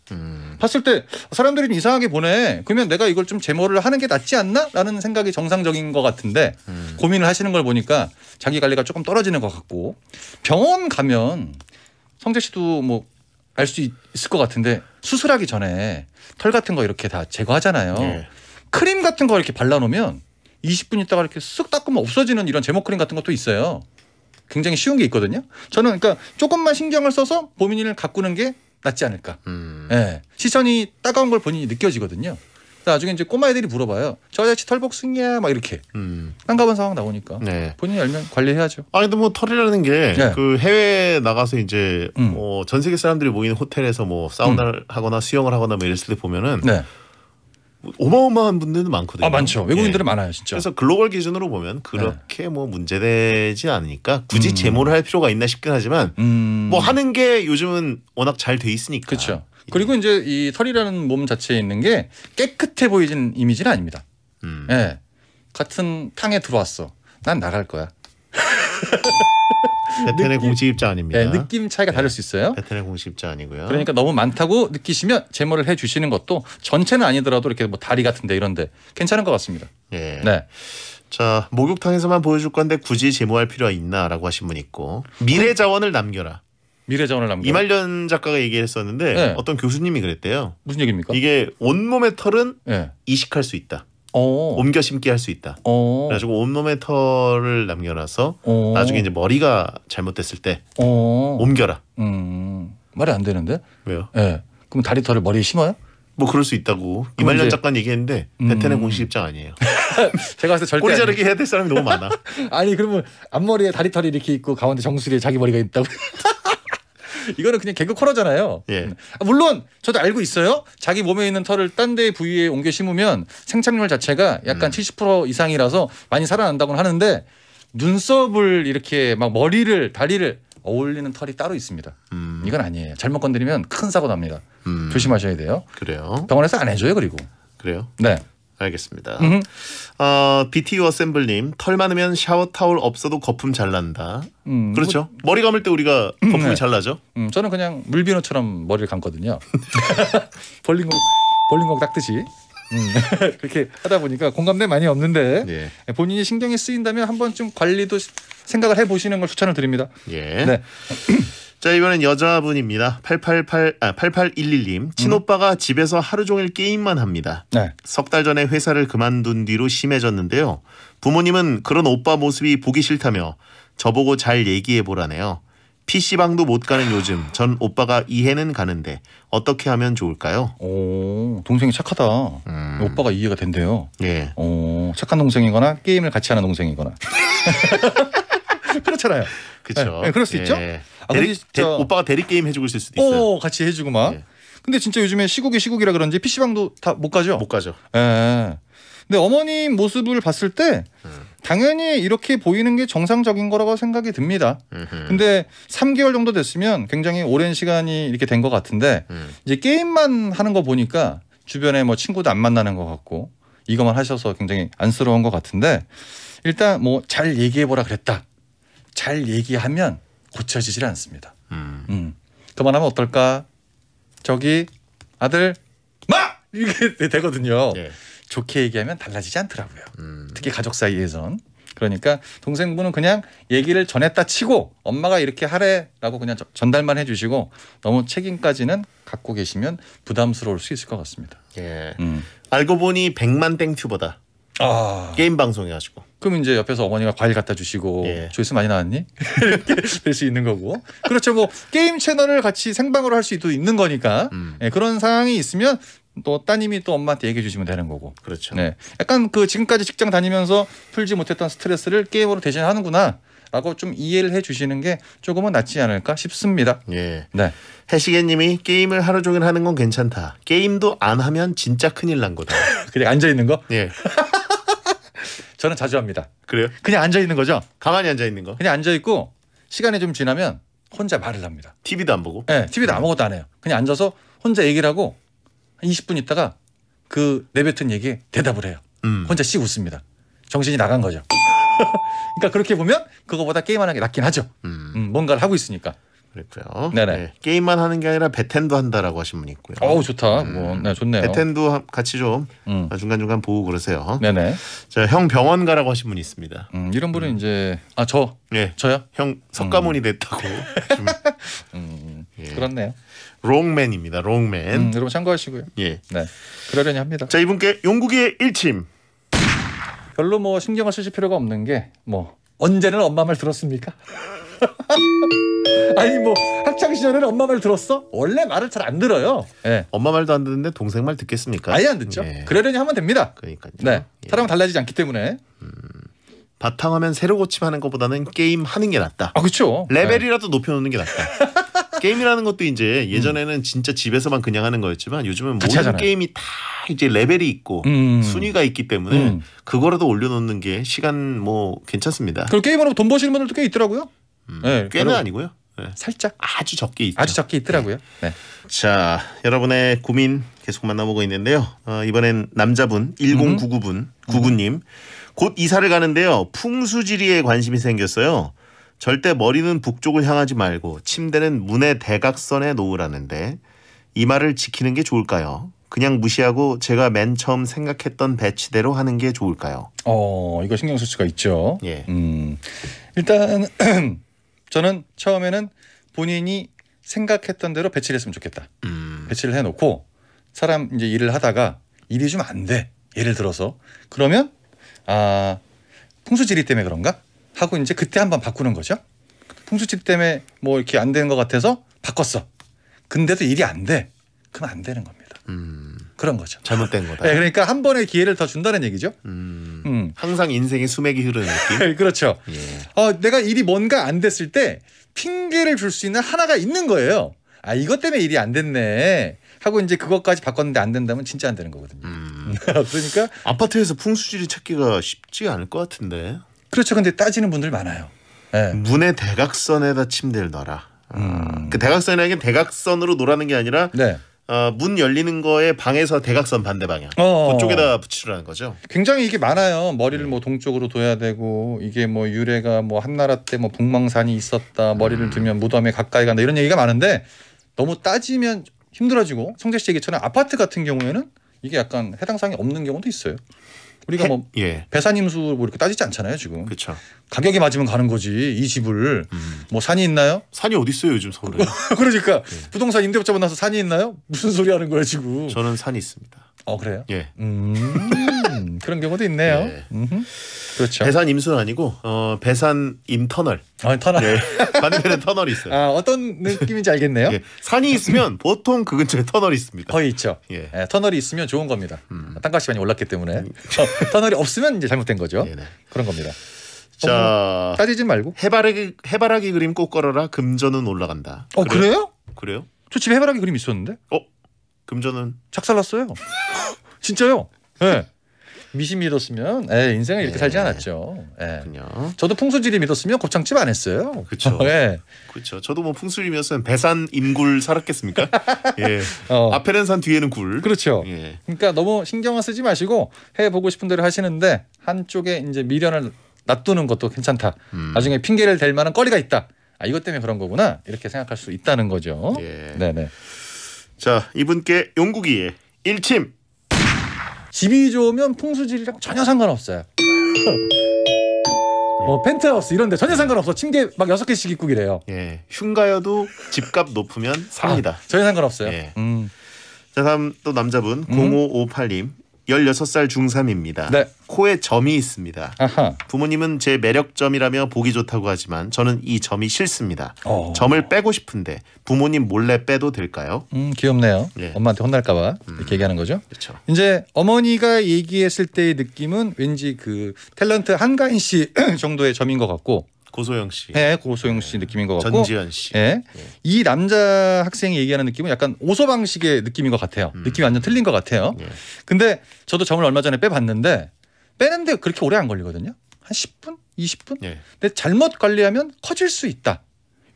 봤을 때 사람들이 이상하게 보네. 그러면 내가 이걸 좀 제모를 하는 게 낫지 않나? 라는 생각이 정상적인 것 같은데 고민을 하시는 걸 보니까 자기 관리가 조금 떨어지는 것 같고, 병원 가면 성재 씨도 뭐 알 수 있을 것 같은데 수술하기 전에 털 같은 거 이렇게 다 제거하잖아요. 네. 크림 같은 거 이렇게 발라놓으면 20분 있다가 이렇게 쓱 닦으면 없어지는 이런 제모 크림 같은 것도 있어요. 굉장히 쉬운 게 있거든요. 저는 그러니까 조금만 신경을 써서 고민을 가꾸는 게 낫지 않을까. 예. 시선이 따가운 걸 본인이 느껴지거든요. 나중에 이제 꼬마애들이 물어봐요. 저 아저씨 털복숭이야 막 이렇게. 깜깜한 상황 나오니까. 네. 본인이 알면 관리해야죠. 근데 뭐 털이라는 게 그 네. 해외 나가서 이제 전 세계 사람들이 모이는 호텔에서 뭐 사우나를 하거나 수영을 하거나 뭐 이랬을 때 보면은 네. 어마어마한 분들도 많거든요. 많죠. 외국인들은 예. 많아요, 진짜. 그래서 글로벌 기준으로 보면 그렇게 뭐 문제되지 않으니까 굳이 제모를 할 필요가 있나 싶긴 하지만 뭐 하는 게 요즘은 워낙 잘 돼 있으니까. 그렇죠. 그리고 이제 이 털이라는 몸 자체에 있는 게 깨끗해 보이는 이미지는 아닙니다. 예. 같은 탕에 들어왔어. 난 나갈 거야. 베텐의 공식 입장 아닙니다. 네, 느낌 차이가 다를 수 있어요. 베텐의 공식 입장 아니고요. 그러니까 너무 많다고 느끼시면 제모를 해주시는 것도 전체는 아니더라도 이렇게 뭐 다리 같은데 이런데 괜찮은 것 같습니다. 예. 네. 자, 목욕탕에서만 보여줄 건데 굳이 제모할 필요가 있나라고 하신 분 있고, 미래 자원을 남겨라. 미래자원을 남겨. 이말년 작가가 얘기했었는데 네. 어떤 교수님이 그랬대요. 무슨 얘기입니까? 이게 온몸의 털은 네. 이식할 수 있다. 어. 옮겨 심기 할 수 있다. 그래가지고 온몸의 털을 남겨놔서 나중에 이제 머리가 잘못됐을 때 옮겨라. 말이 안 되는데? 왜요? 예. 네. 그럼 다리털을 머리에 심어요? 뭐 그럴 수 있다고 이말년 작가는 얘기했는데 베텐의 공식 입장 아니에요. 제가 봤을 때 절대 꼬리 자르기 해야 될 사람이 너무 많아. 아니 그러면 앞머리에 다리털이 이렇게 있고 가운데 정수리에 자기 머리가 있다고. 이거는 그냥 개그 코너잖아요. 예. 물론 저도 알고 있어요. 자기 몸에 있는 털을 딴 데 부위에 옮겨 심으면 생착률 자체가 약간 70% 이상이라서 많이 살아난다고는 하는데 눈썹을 이렇게 막 머리를 다리를 어울리는 털이 따로 있습니다. 이건 아니에요. 잘못 건드리면 큰 사고 납니다. 조심하셔야 돼요. 그래요. 병원에서 안 해줘요. 그리고. 그래요. 네. 알겠습니다. BTU 어셈블님 털 많으면 샤워 타올 없어도 거품 잘 난다. 그렇죠. 머리 감을 때 우리가 거품이 네. 잘 나죠. 저는 그냥 물비누처럼 머리를 감거든요. 볼링공 닦듯이. 그렇게 하다 보니까 공감대 많이 없는데 예. 본인이 신경이 쓰인다면 한번 좀 관리도 생각을 해보시는 걸 추천을 드립니다. 예. 네. 자 이번엔 여자분입니다. 8811님 친오빠가 집에서 하루 종일 게임만 합니다. 네. 석 달 전에 회사를 그만둔 뒤로 심해졌는데요. 부모님은 그런 오빠 모습이 보기 싫다며 저보고 잘 얘기해보라네요. PC방도 못 가는 요즘 전 오빠가 이해는 가는데 어떻게 하면 좋을까요? 오, 동생이 착하다. 오빠가 이해가 된대요. 예. 오, 착한 동생이거나 게임을 같이 하는 동생이거나. 그렇잖아요. 그렇죠. 네, 그럴 수 있죠. 아, 근데 오빠가 대리 게임 해주고 있을 수도 있어요. 같이 해주고 막. 예. 근데 진짜 요즘에 시국이라 그런지 PC방도 다 못 가죠. 못 가죠. 예. 근데 어머님 모습을 봤을 때 당연히 이렇게 보이는 게 정상적인 거라고 생각이 듭니다. 근데 3개월 정도 됐으면 굉장히 오랜 시간이 이렇게 된 것 같은데 이제 게임만 하는 거 보니까 주변에 뭐 친구도 안 만나는 것 같고 이것만 하셔서 굉장히 안쓰러운 것 같은데 일단 뭐 잘 얘기해보라 그랬다. 잘 얘기하면 고쳐지질 않습니다. 그만하면 어떨까? 저기 아들 마! 이렇게 되거든요. 예. 좋게 얘기하면 달라지지 않더라고요. 특히 가족 사이에선. 그러니까 동생분은 그냥 얘기를 전했다 치고 엄마가 이렇게 하래라고 그냥 전달만 해주시고 너무 책임까지는 갖고 계시면 부담스러울 수 있을 것 같습니다. 예. 알고 보니 100만 땡튜버다. 게임 방송해가지고. 그럼 이제 옆에서 어머니가 과일 갖다 주시고 예. 조회수 많이 나왔니? 이렇게 될 수 있는 거고. 그렇죠. 뭐 게임 채널을 같이 생방으로 할 수도 있는 거니까 예, 그런 상황이 있으면 또 따님이 또 엄마한테 얘기해 주시면 되는 거고. 그렇죠. 네, 약간 그 지금까지 직장 다니면서 풀지 못했던 스트레스를 게임으로 대신하는구나라고 좀 이해를 해주시는 게 조금은 낫지 않을까 싶습니다. 예. 네. 해시계님이 게임을 하루 종일 하는 건 괜찮다. 게임도 안 하면 진짜 큰일 난 거다. 그냥 앉아 있는 거? 예. 저는 자주 합니다. 그래요? 그냥 앉아 있는 거죠? 가만히 앉아 있는 거. 그냥 앉아 있고 시간이 좀 지나면 혼자 말을 합니다. TV도 안 보고. 네, TV도 아무것도 안 해요. 그냥 앉아서 혼자 얘기를 하고 한 20분 있다가 그 내뱉은 얘기에 대답을 해요. 혼자 씩 웃습니다. 정신이 나간 거죠. 그러니까 그렇게 보면 그거보다 게임하는 게 낫긴 하죠. 뭔가를 하고 있으니까. 그랬고요. 네네. 네. 게임만 하는 게 아니라 베텐도 한다라고 하신 분이 있고요. 어우 좋다. 뭐, 네, 좋네요. 베텐도 같이 좀 중간중간 보고 그러세요. 네네. 자, 형 병원 가라고 하신 분이 있습니다. 이런 분은 이제 예. 저요? 형 석가모니 됐다고. 예. 그렇네요. 롱맨입니다. 롱맨. 여러분 참고하시고요. 예. 네. 그러려니 합니다. 자, 이분께 용국의 일침. 별로 뭐 신경을 쓰실 필요가 없는 게 뭐 언제는 엄마 말 들었습니까? 아니 뭐 학창 시절에는 엄마 말 들었어? 원래 말을 잘 안 들어요. 네. 엄마 말도 안 듣는데 동생 말 듣겠습니까? 아예 안 듣죠. 예. 그러려니 하면 됩니다. 그러니까요. 네. 예. 사람은 달라지지 않기 때문에. 바탕화면 새로 고침하는 것보다는 게임 하는 게 낫다. 아 그렇죠. 레벨이라도 높여놓는 게 낫다. 게임이라는 것도 이제 예전에는 진짜 집에서만 그냥 하는 거였지만 요즘은 모든 하잖아요. 게임이 다 이제 레벨이 있고 순위가 있기 때문에 그거라도 올려놓는 게 시간 뭐 괜찮습니다. 그리고 게임으로 돈 버시는 분들도 꽤 있더라고요. 네, 꽤는 여러분, 아니고요. 네. 살짝 아주 적게 있죠. 아주 적게 있더라고요. 네. 자, 여러분의 고민 계속 만나보고 있는데요. 이번엔 남자분 1099분 99님 곧 이사를 가는데요. 풍수지리에 관심이 생겼어요. 절대 머리는 북쪽을 향하지 말고 침대는 문의 대각선에 놓으라는데 이 말을 지키는 게 좋을까요? 그냥 무시하고 제가 맨 처음 생각했던 배치대로 하는 게 좋을까요? 이거 신경 쓸 수가 있죠. 예. 일단 저는 처음에는 본인이 생각했던 대로 배치를 했으면 좋겠다. 배치를 해놓고 사람 이제 일을 하다가 일이 좀 안 돼. 예를 들어서 그러면 풍수지리 때문에 그런가 하고 이제 그때 한번 바꾸는 거죠. 풍수지리 때문에 뭐 이렇게 안 되는 것 같아서 바꿨어. 근데도 일이 안 돼. 그럼 안 되는 겁니다. 그런 거죠. 잘못된 거다. 네, 그러니까 한 번의 기회를 더 준다는 얘기죠. 항상 인생의 수맥이 흐르는 느낌. 그렇죠. 예. 내가 일이 뭔가 안 됐을 때 핑계를 줄 수 있는 하나가 있는 거예요. 이것 때문에 일이 안 됐네 하고 이제 그것까지 바꿨는데 안 된다면 진짜 안 되는 거거든요. 그러니까 아파트에서 풍수지리 찾기가 쉽지가 않을 것 같은데. 그렇죠. 근데 따지는 분들 많아요. 네. 문의 대각선에다 침대를 놔라. 그 대각선이라는 게 대각선으로 놓라는 게 아니라 네. 문 열리는 거에 방에서 대각선 반대 방향 그쪽에다 붙이라는 거죠. 굉장히 이게 많아요. 머리를 뭐 동쪽으로 둬야 되고 이게 뭐 유래가 뭐 한나라 때 뭐 북망산이 있었다. 머리를 두면 무덤에 가까이 간다. 이런 얘기가 많은데 너무 따지면 힘들어지고 성재 씨 얘기처럼 아파트 같은 경우에는 이게 약간 해당 사항이 없는 경우도 있어요. 우리가 뭐 배산임수 뭐 이렇게 따지지 않잖아요 지금. 그렇죠. 가격이 맞으면 가는 거지. 이 집을 뭐 산이 있나요? 산이 어디 있어요 요즘 서울에? 그러니까 부동산 임대업 잡아놔서 산이 있나요? 무슨 소리 하는 거예요 지금? 저는 산이 있습니다. 그래요? 예. 그런 경우도 있네요. 예. 그렇죠. 배산 임수는 아니고 배산 임터널. 터널. 네. 반대편에 터널이 있어요. 어떤 느낌인지 알겠네요. 예. 산이 있으면 보통 그 근처에 터널이 있습니다. 거의 있죠. 예. 터널이 있으면 좋은 겁니다. 땅값이 많이 올랐기 때문에 터널이 없으면 이제 잘못된 거죠. 네네. 그런 겁니다. 자, 따지지 말고 해바라기 그림 꼭 걸어라. 금전은 올라간다. 그래요? 그래요? 저 집에 해바라기 그림 있었는데. 금전은 작살났어요. 진짜요? 네. 미신 믿었으면 인생을 이렇게 살지 않았죠. 그렇군요. 저도 풍수지리 믿었으면 곱창집 안 했어요. 그렇죠. 네. 그렇죠. 저도 뭐 풍수리면은 배산 임굴 살았겠습니까? 예. 앞에는 산 뒤에는 굴. 그렇죠. 예. 그러니까 너무 신경을 쓰지 마시고 해보고 싶은 대로 하시는데 한쪽에 이제 미련을 놔두는 것도 괜찮다. 나중에 핑계를 댈 만한 거리가 있다. 이것 때문에 그런 거구나. 이렇게 생각할 수 있다는 거죠. 예. 네네. 자, 이분께 용국이의 일침. 집이 좋으면 풍수지리랑 전혀 상관없어요. 펜트하우스 이런 데 전혀 상관없어. 침대 막 6개씩 입고 이래요. 예. 흉가여도 집값 높으면 삽니다. 전혀 상관없어요. 예. 자, 다음 또 남자분 0558님 16살 중3입니다. 네. 코에 점이 있습니다. 아하. 부모님은 제 매력점이라며 보기 좋다고 하지만 저는 이 점이 싫습니다. 점을 빼고 싶은데 부모님 몰래 빼도 될까요? 귀엽네요. 예. 엄마한테 혼날까 봐 이렇게 얘기하는 거죠. 그렇죠. 이제 어머니가 얘기했을 때의 느낌은 왠지 그 탤런트 한가인 씨 정도의 점인 것 같고 고소영 씨. 네, 고소영 씨 느낌인 것 같고 전지현 씨. 네. 이 남자 학생이 얘기하는 느낌은 약간 오소방식의 느낌인 것 같아요. 느낌이 완전 틀린 것 같아요. 예. 근데 저도 점을 얼마 전에 빼봤는데 빼는데 그렇게 오래 안 걸리거든요. 한 10분? 20분? 예. 근데 잘못 관리하면 커질 수 있다.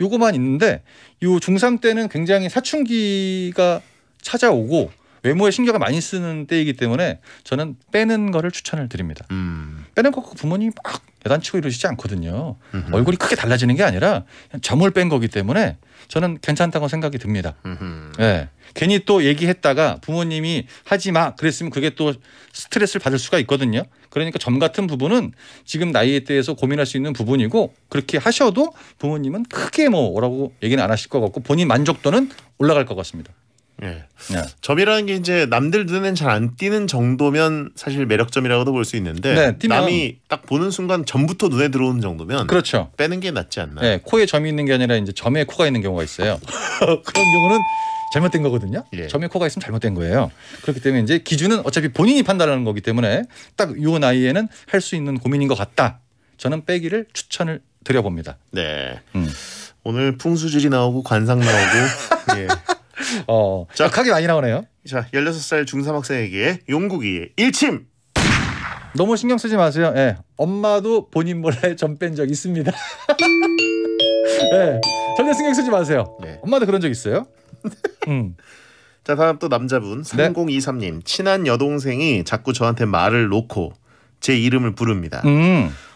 요거만 있는데 요 중3 때는 굉장히 사춘기가 찾아오고 외모에 신경을 많이 쓰는 때이기 때문에 저는 빼는 거를 추천을 드립니다. 빼는 거 부모님이 막 야단치고 이러시지 않거든요. 얼굴이 크게 달라지는 게 아니라 그냥 점을 뺀 거기 때문에 저는 괜찮다고 생각이 듭니다. 네. 괜히 또 얘기했다가 부모님이 하지 마 그랬으면 그게 또 스트레스를 받을 수가 있거든요. 그러니까 점 같은 부분은 지금 나이에 대해서 고민할 수 있는 부분이고 그렇게 하셔도 부모님은 크게 뭐라고 얘기는 안 하실 것 같고 본인 만족도는 올라갈 것 같습니다. 예. 점이라는 게 이제 남들 눈엔 잘 안 띄는 정도면 사실 매력점이라고도 볼 수 있는데 네, 남이 딱 보는 순간 점부터 눈에 들어오는 정도면 그렇죠. 빼는 게 낫지 않나. 네, 코에 점이 있는 게 아니라 이제 점에 코가 있는 경우가 있어요. 그런 경우는 잘못된 거거든요. 예. 점에 코가 있으면 잘못된 거예요. 그렇기 때문에 이제 기준은 어차피 본인이 판단하는 거기 때문에 딱 이 나이에는 할 수 있는 고민인 것 같다. 저는 빼기를 추천을 드려봅니다. 네. 오늘 풍수지리 나오고 관상 나오고 예. 자, 각이 많이 나오네요. 자, 16살 중3 학생에게 용국이의 일침. 너무 신경 쓰지 마세요. 예. 엄마도 본인 몰래 점 뺀 적 있습니다. 예. 전혀 신경 쓰지 마세요. 네. 엄마도 그런 적 있어요. 자, 다음 또 남자분 3023님 친한 여동생이 자꾸 저한테 말을 놓고 제 이름을 부릅니다.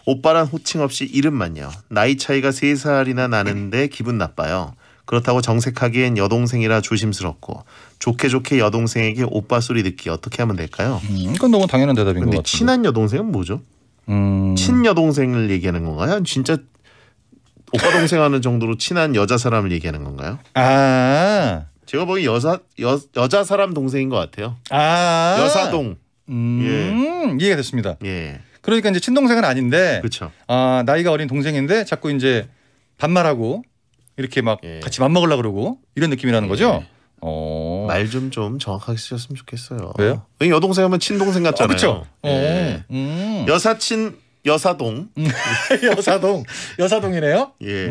오빠란 호칭 없이 이름만요. 나이 차이가 3살이나 나는데 기분 나빠요. 그렇다고 정색하기엔 여동생이라 조심스럽고 좋게 여동생에게 오빠 소리 듣기 어떻게 하면 될까요? 이건 너무 당연한 대답인 것 근데 같은데. 친한 여동생은 뭐죠? 친여동생을 얘기하는 건가요? 진짜 오빠 동생 하는 정도로 친한 여자 사람을 얘기하는 건가요? 아. 제가 보기 여자 사람 동생인 것 같아요. 아. 여사동. 이해가 됐습니다. 예. 그러니까 이제 친동생은 아닌데 그렇죠. 나이가 어린 동생인데 자꾸 이제 반말하고 이렇게 막 예. 같이 맘먹으려고 그러고 이런 느낌이라는 거죠. 말 좀 정확하게 쓰셨으면 좋겠어요. 왜요? 왜냐면 여동생 하면 친동생 같잖아요. 그렇죠. 예. 여사친 여사동. 여사동이네요. 예.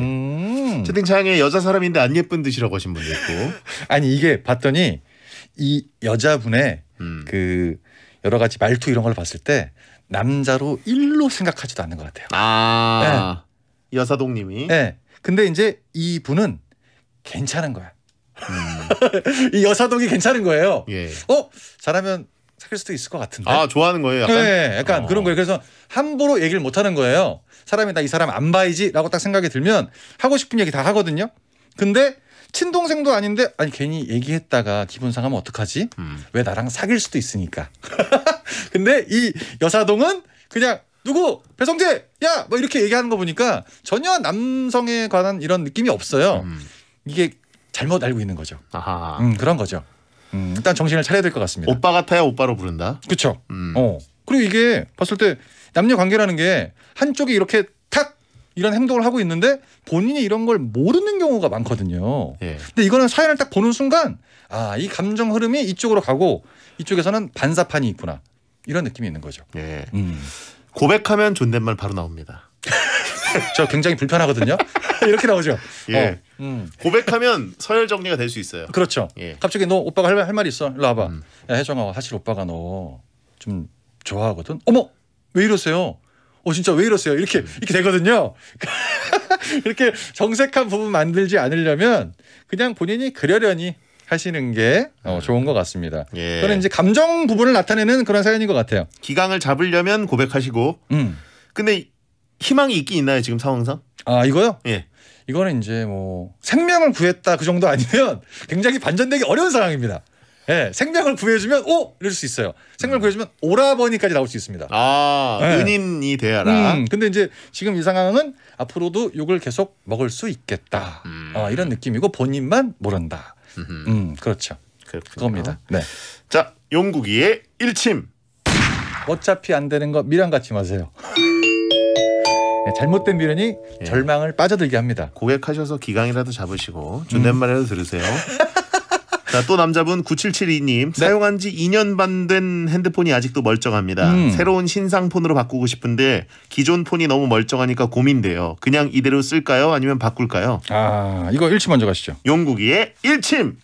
채팅창에 여자 사람인데 안 예쁜 듯이라고 하신 분도 있고. 아니 이게 봤더니 이 여자분의 그 여러 가지 말투 이런 걸 봤을 때 남자로 일로 생각하지도 않는 것 같아요. 여사동님이. 네. 근데 이제 이 분은 괜찮은 거야. 이 여사동이 괜찮은 거예요. 예. 잘하면 사귈 수도 있을 것 같은데. 좋아하는 거예요, 약간. 네, 약간 그런 거예요. 그래서 함부로 얘기를 못 하는 거예요. 사람이 나 이 사람 안 봐야지라고 딱 생각이 들면 하고 싶은 얘기 다 하거든요. 근데 친동생도 아닌데 괜히 얘기했다가 기분 상하면 어떡하지? 왜 나랑 사귈 수도 있으니까. 근데 이 여사동은 그냥 누구 배성재 야 뭐 이렇게 얘기하는 거 보니까 전혀 남성에 관한 이런 느낌이 없어요. 이게 잘못 알고 있는 거죠. 그런 거죠. 일단 정신을 차려야 될 것 같습니다. 오빠 같아야 오빠로 부른다. 그렇죠. 그리고 이게 봤을 때 남녀 관계라는 게 한쪽이 이렇게 탁 이런 행동을 하고 있는데 본인이 이런 걸 모르는 경우가 많거든요. 예. 근데 이거는 사연을 딱 보는 순간 이 감정 흐름이 이쪽으로 가고 이쪽에서는 반사판이 있구나. 이런 느낌이 있는 거죠. 예. 고백하면 존댓말 바로 나옵니다. 저 굉장히 불편하거든요. 이렇게 나오죠. 예. 고백하면 서열 정리가 될 수 있어요. 그렇죠. 예. 갑자기 너 오빠가 할 말 있어. 일로 와봐. 야 혜정아 사실 오빠가 너 좀 좋아하거든. 어머 왜 이러세요? 진짜 왜 이러세요? 이렇게 되거든요. 이렇게 정색한 부분 만들지 않으려면 그냥 본인이 그러려니 하시는 게 좋은 것 같습니다. 예. 그런 이제 감정 부분을 나타내는 그런 사연인 것 같아요. 기강을 잡으려면 고백하시고. 근데 희망이 있긴 있나요 지금 상황상? 이거요? 예. 이거는 이제 뭐 생명을 구했다 그 정도 아니면 굉장히 반전되기 어려운 상황입니다. 예, 생명을 구해주면 이럴 수 있어요. 생명을 구해주면 오라버니까지 나올 수 있습니다. 예. 은인이 되어라. 근데 이제 지금 이 상황은 앞으로도 욕을 계속 먹을 수 있겠다. 이런 느낌이고 본인만 모른다. 그렇죠. 그겁니다. 네. 자, 용국이의 일침. 어차피 안 되는 거 미련 갖지 마세요. 네, 잘못된 미련이 절망을 빠져들게 합니다. 고백하셔서 기강이라도 잡으시고 존댓말이라도 들으세요. 자, 또 남자분 9772님. 사용한 지 2년 반 된 핸드폰이 아직도 멀쩡합니다. 새로운 신상 폰으로 바꾸고 싶은데 기존 폰이 너무 멀쩡하니까 고민돼요. 그냥 이대로 쓸까요? 아니면 바꿀까요? 이거 일침 먼저 가시죠. 용국이의 일침.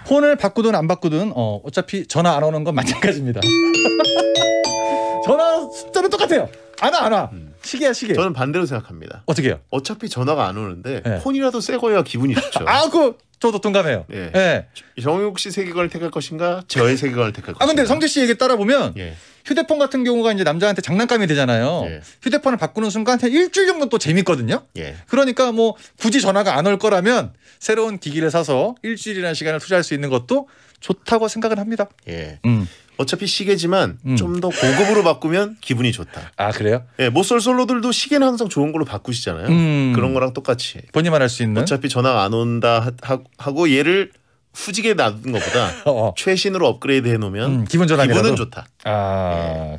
폰을 바꾸든 안 바꾸든 어차피 전화 안 오는 건 마찬가지입니다. 전화 숫자는 똑같아요. 안 와. 시계야 시계. 저는 반대로 생각합니다. 어떻게 해요? 어차피 전화가 안 오는데 네. 폰이라도 새 거야 기분이 좋죠. 저도 동감해요. 예. 예. 정용욱 씨 세계관을 택할 것인가? 저의 세계관을 택할 것인가? 근데 성재 씨 얘기 따라 보면 예. 휴대폰 같은 경우가 이제 남자한테 장난감이 되잖아요. 예. 휴대폰을 바꾸는 순간 한 일주일 정도 또 재밌거든요. 예. 그러니까 뭐 굳이 전화가 안 올 거라면 새로운 기기를 사서 일주일이라는 시간을 투자할 수 있는 것도 좋다고 생각을 합니다. 예. 어차피 시계지만 좀 더 고급으로 바꾸면 기분이 좋다. 그래요? 예, 모쏠솔로들도 시계는 항상 좋은 걸로 바꾸시잖아요. 그런 거랑 똑같이. 본인만 할 수 있는. 어차피 전화가 안 온다 하고 얘를 후지게 놔둔 것보다 최신으로 업그레이드 해놓으면 기분 전환이라도. 기분은 좋다.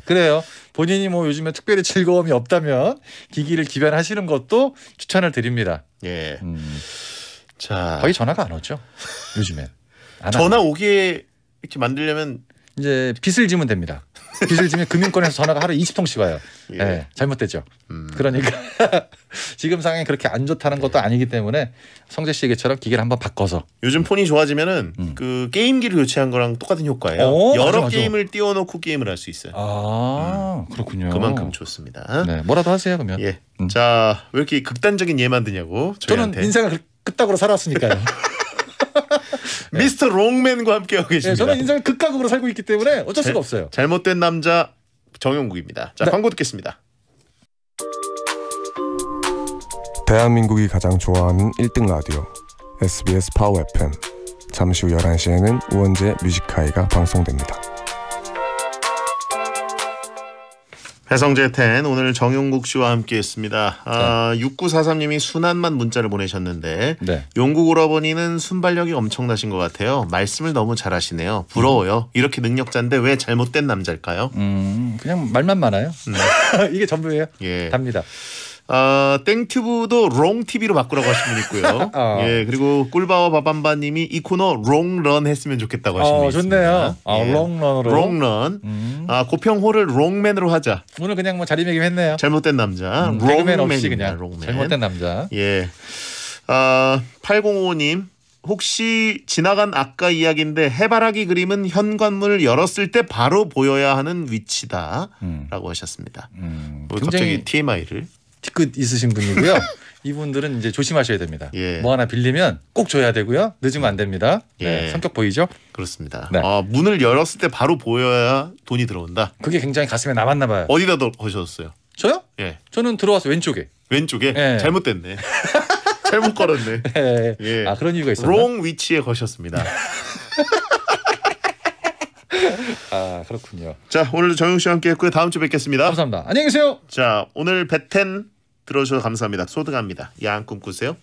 그래요. 본인이 뭐 요즘에 특별히 즐거움이 없다면 기기를 기변하시는 것도 추천을 드립니다. 예. 자, 거의 전화가 안 오죠. 요즘엔. 전화 오게 이렇게 만들려면 이제 빚을 지면 됩니다. 빚을 지면 금융권에서 전화가 하루에 20통씩 와요. 예. 네, 잘못됐죠. 그러니까 지금 상황이 그렇게 안 좋다는 것도 아니기 때문에 성재 씨 얘기처럼 기계를 한번 바꿔서. 요즘 폰이 좋아지면은 그 게임기를 교체한 거랑 똑같은 효과예요. 여러 맞아. 게임을 띄워놓고 게임을 할 수 있어요. 그렇군요. 그만큼 좋습니다. 네, 뭐라도 하세요 그러면. 예. 자, 왜 이렇게 극단적인 예 만드냐고 저희한테. 저는 인생을 끄떡으로 살았으니까요. 미스터 롱맨과 함께하고 계십니다. 저는 인생을 극각으로 살고 있기 때문에 어쩔 수가 없어요. 잘못된 남자 정용국입니다. 자, 광고 듣겠습니다. 대한민국이 가장 좋아하는 1등 라디오 SBS 파워 FM. 잠시 후 11시에는 우원재 뮤직하이가 방송됩니다. 배성재 10 오늘 정용국 씨와 함께했습니다. 6943님이 순한만 문자를 보내셨는데 네. 용국 오라버니는 순발력이 엄청나신 것 같아요. 말씀을 너무 잘하시네요. 부러워요. 이렇게 능력자인데 왜 잘못된 남자일까요? 그냥 말만 많아요. 이게 전부예요. 예. 답니다. 땡튜브도 롱TV로 바꾸라고 하신 분 있고요. 예, 그리고 꿀바와 바밤바님이 이 코너 롱런 했으면 좋겠다고 하신 분 있습니다. 좋네요. 예. 롱런으로. 롱런. 고평호를 롱맨으로 하자. 오늘 그냥 뭐 자리매김했네요. 잘못된 남자. 개그맨 없이 롱맨입니다. 그냥 롱맨. 잘못된 남자. 예. 8055님 혹시 지나간 아까 이야기인데 해바라기 그림은 현관문을 열었을 때 바로 보여야 하는 위치다라고 하셨습니다. 갑자기 TMI를 뒤끝 있으신 분이고요. 이분들은 이제 조심하셔야 됩니다. 예. 뭐 하나 빌리면 꼭 줘야 되고요. 늦으면 안 됩니다. 네, 예. 성격 보이죠? 그렇습니다. 네. 문을 열었을 때 바로 보여야 돈이 들어온다. 그게 굉장히 가슴에 남았나 봐요. 어디다 거셨어요? 저요? 예. 저는 들어와서 왼쪽에. 왼쪽에? 예. 잘못됐네. 잘못 걸었네. 예. 예. 그런 이유가 있었나? 롱 위치에 거셨습니다. 그렇군요. 자, 오늘도 정용 씨와 함께 했고요. 다음 주에 뵙겠습니다. 감사합니다. 안녕히 계세요. 자, 오늘 베텐 들어주셔서 감사합니다. 소등합니다. 야한 꿈 꾸세요.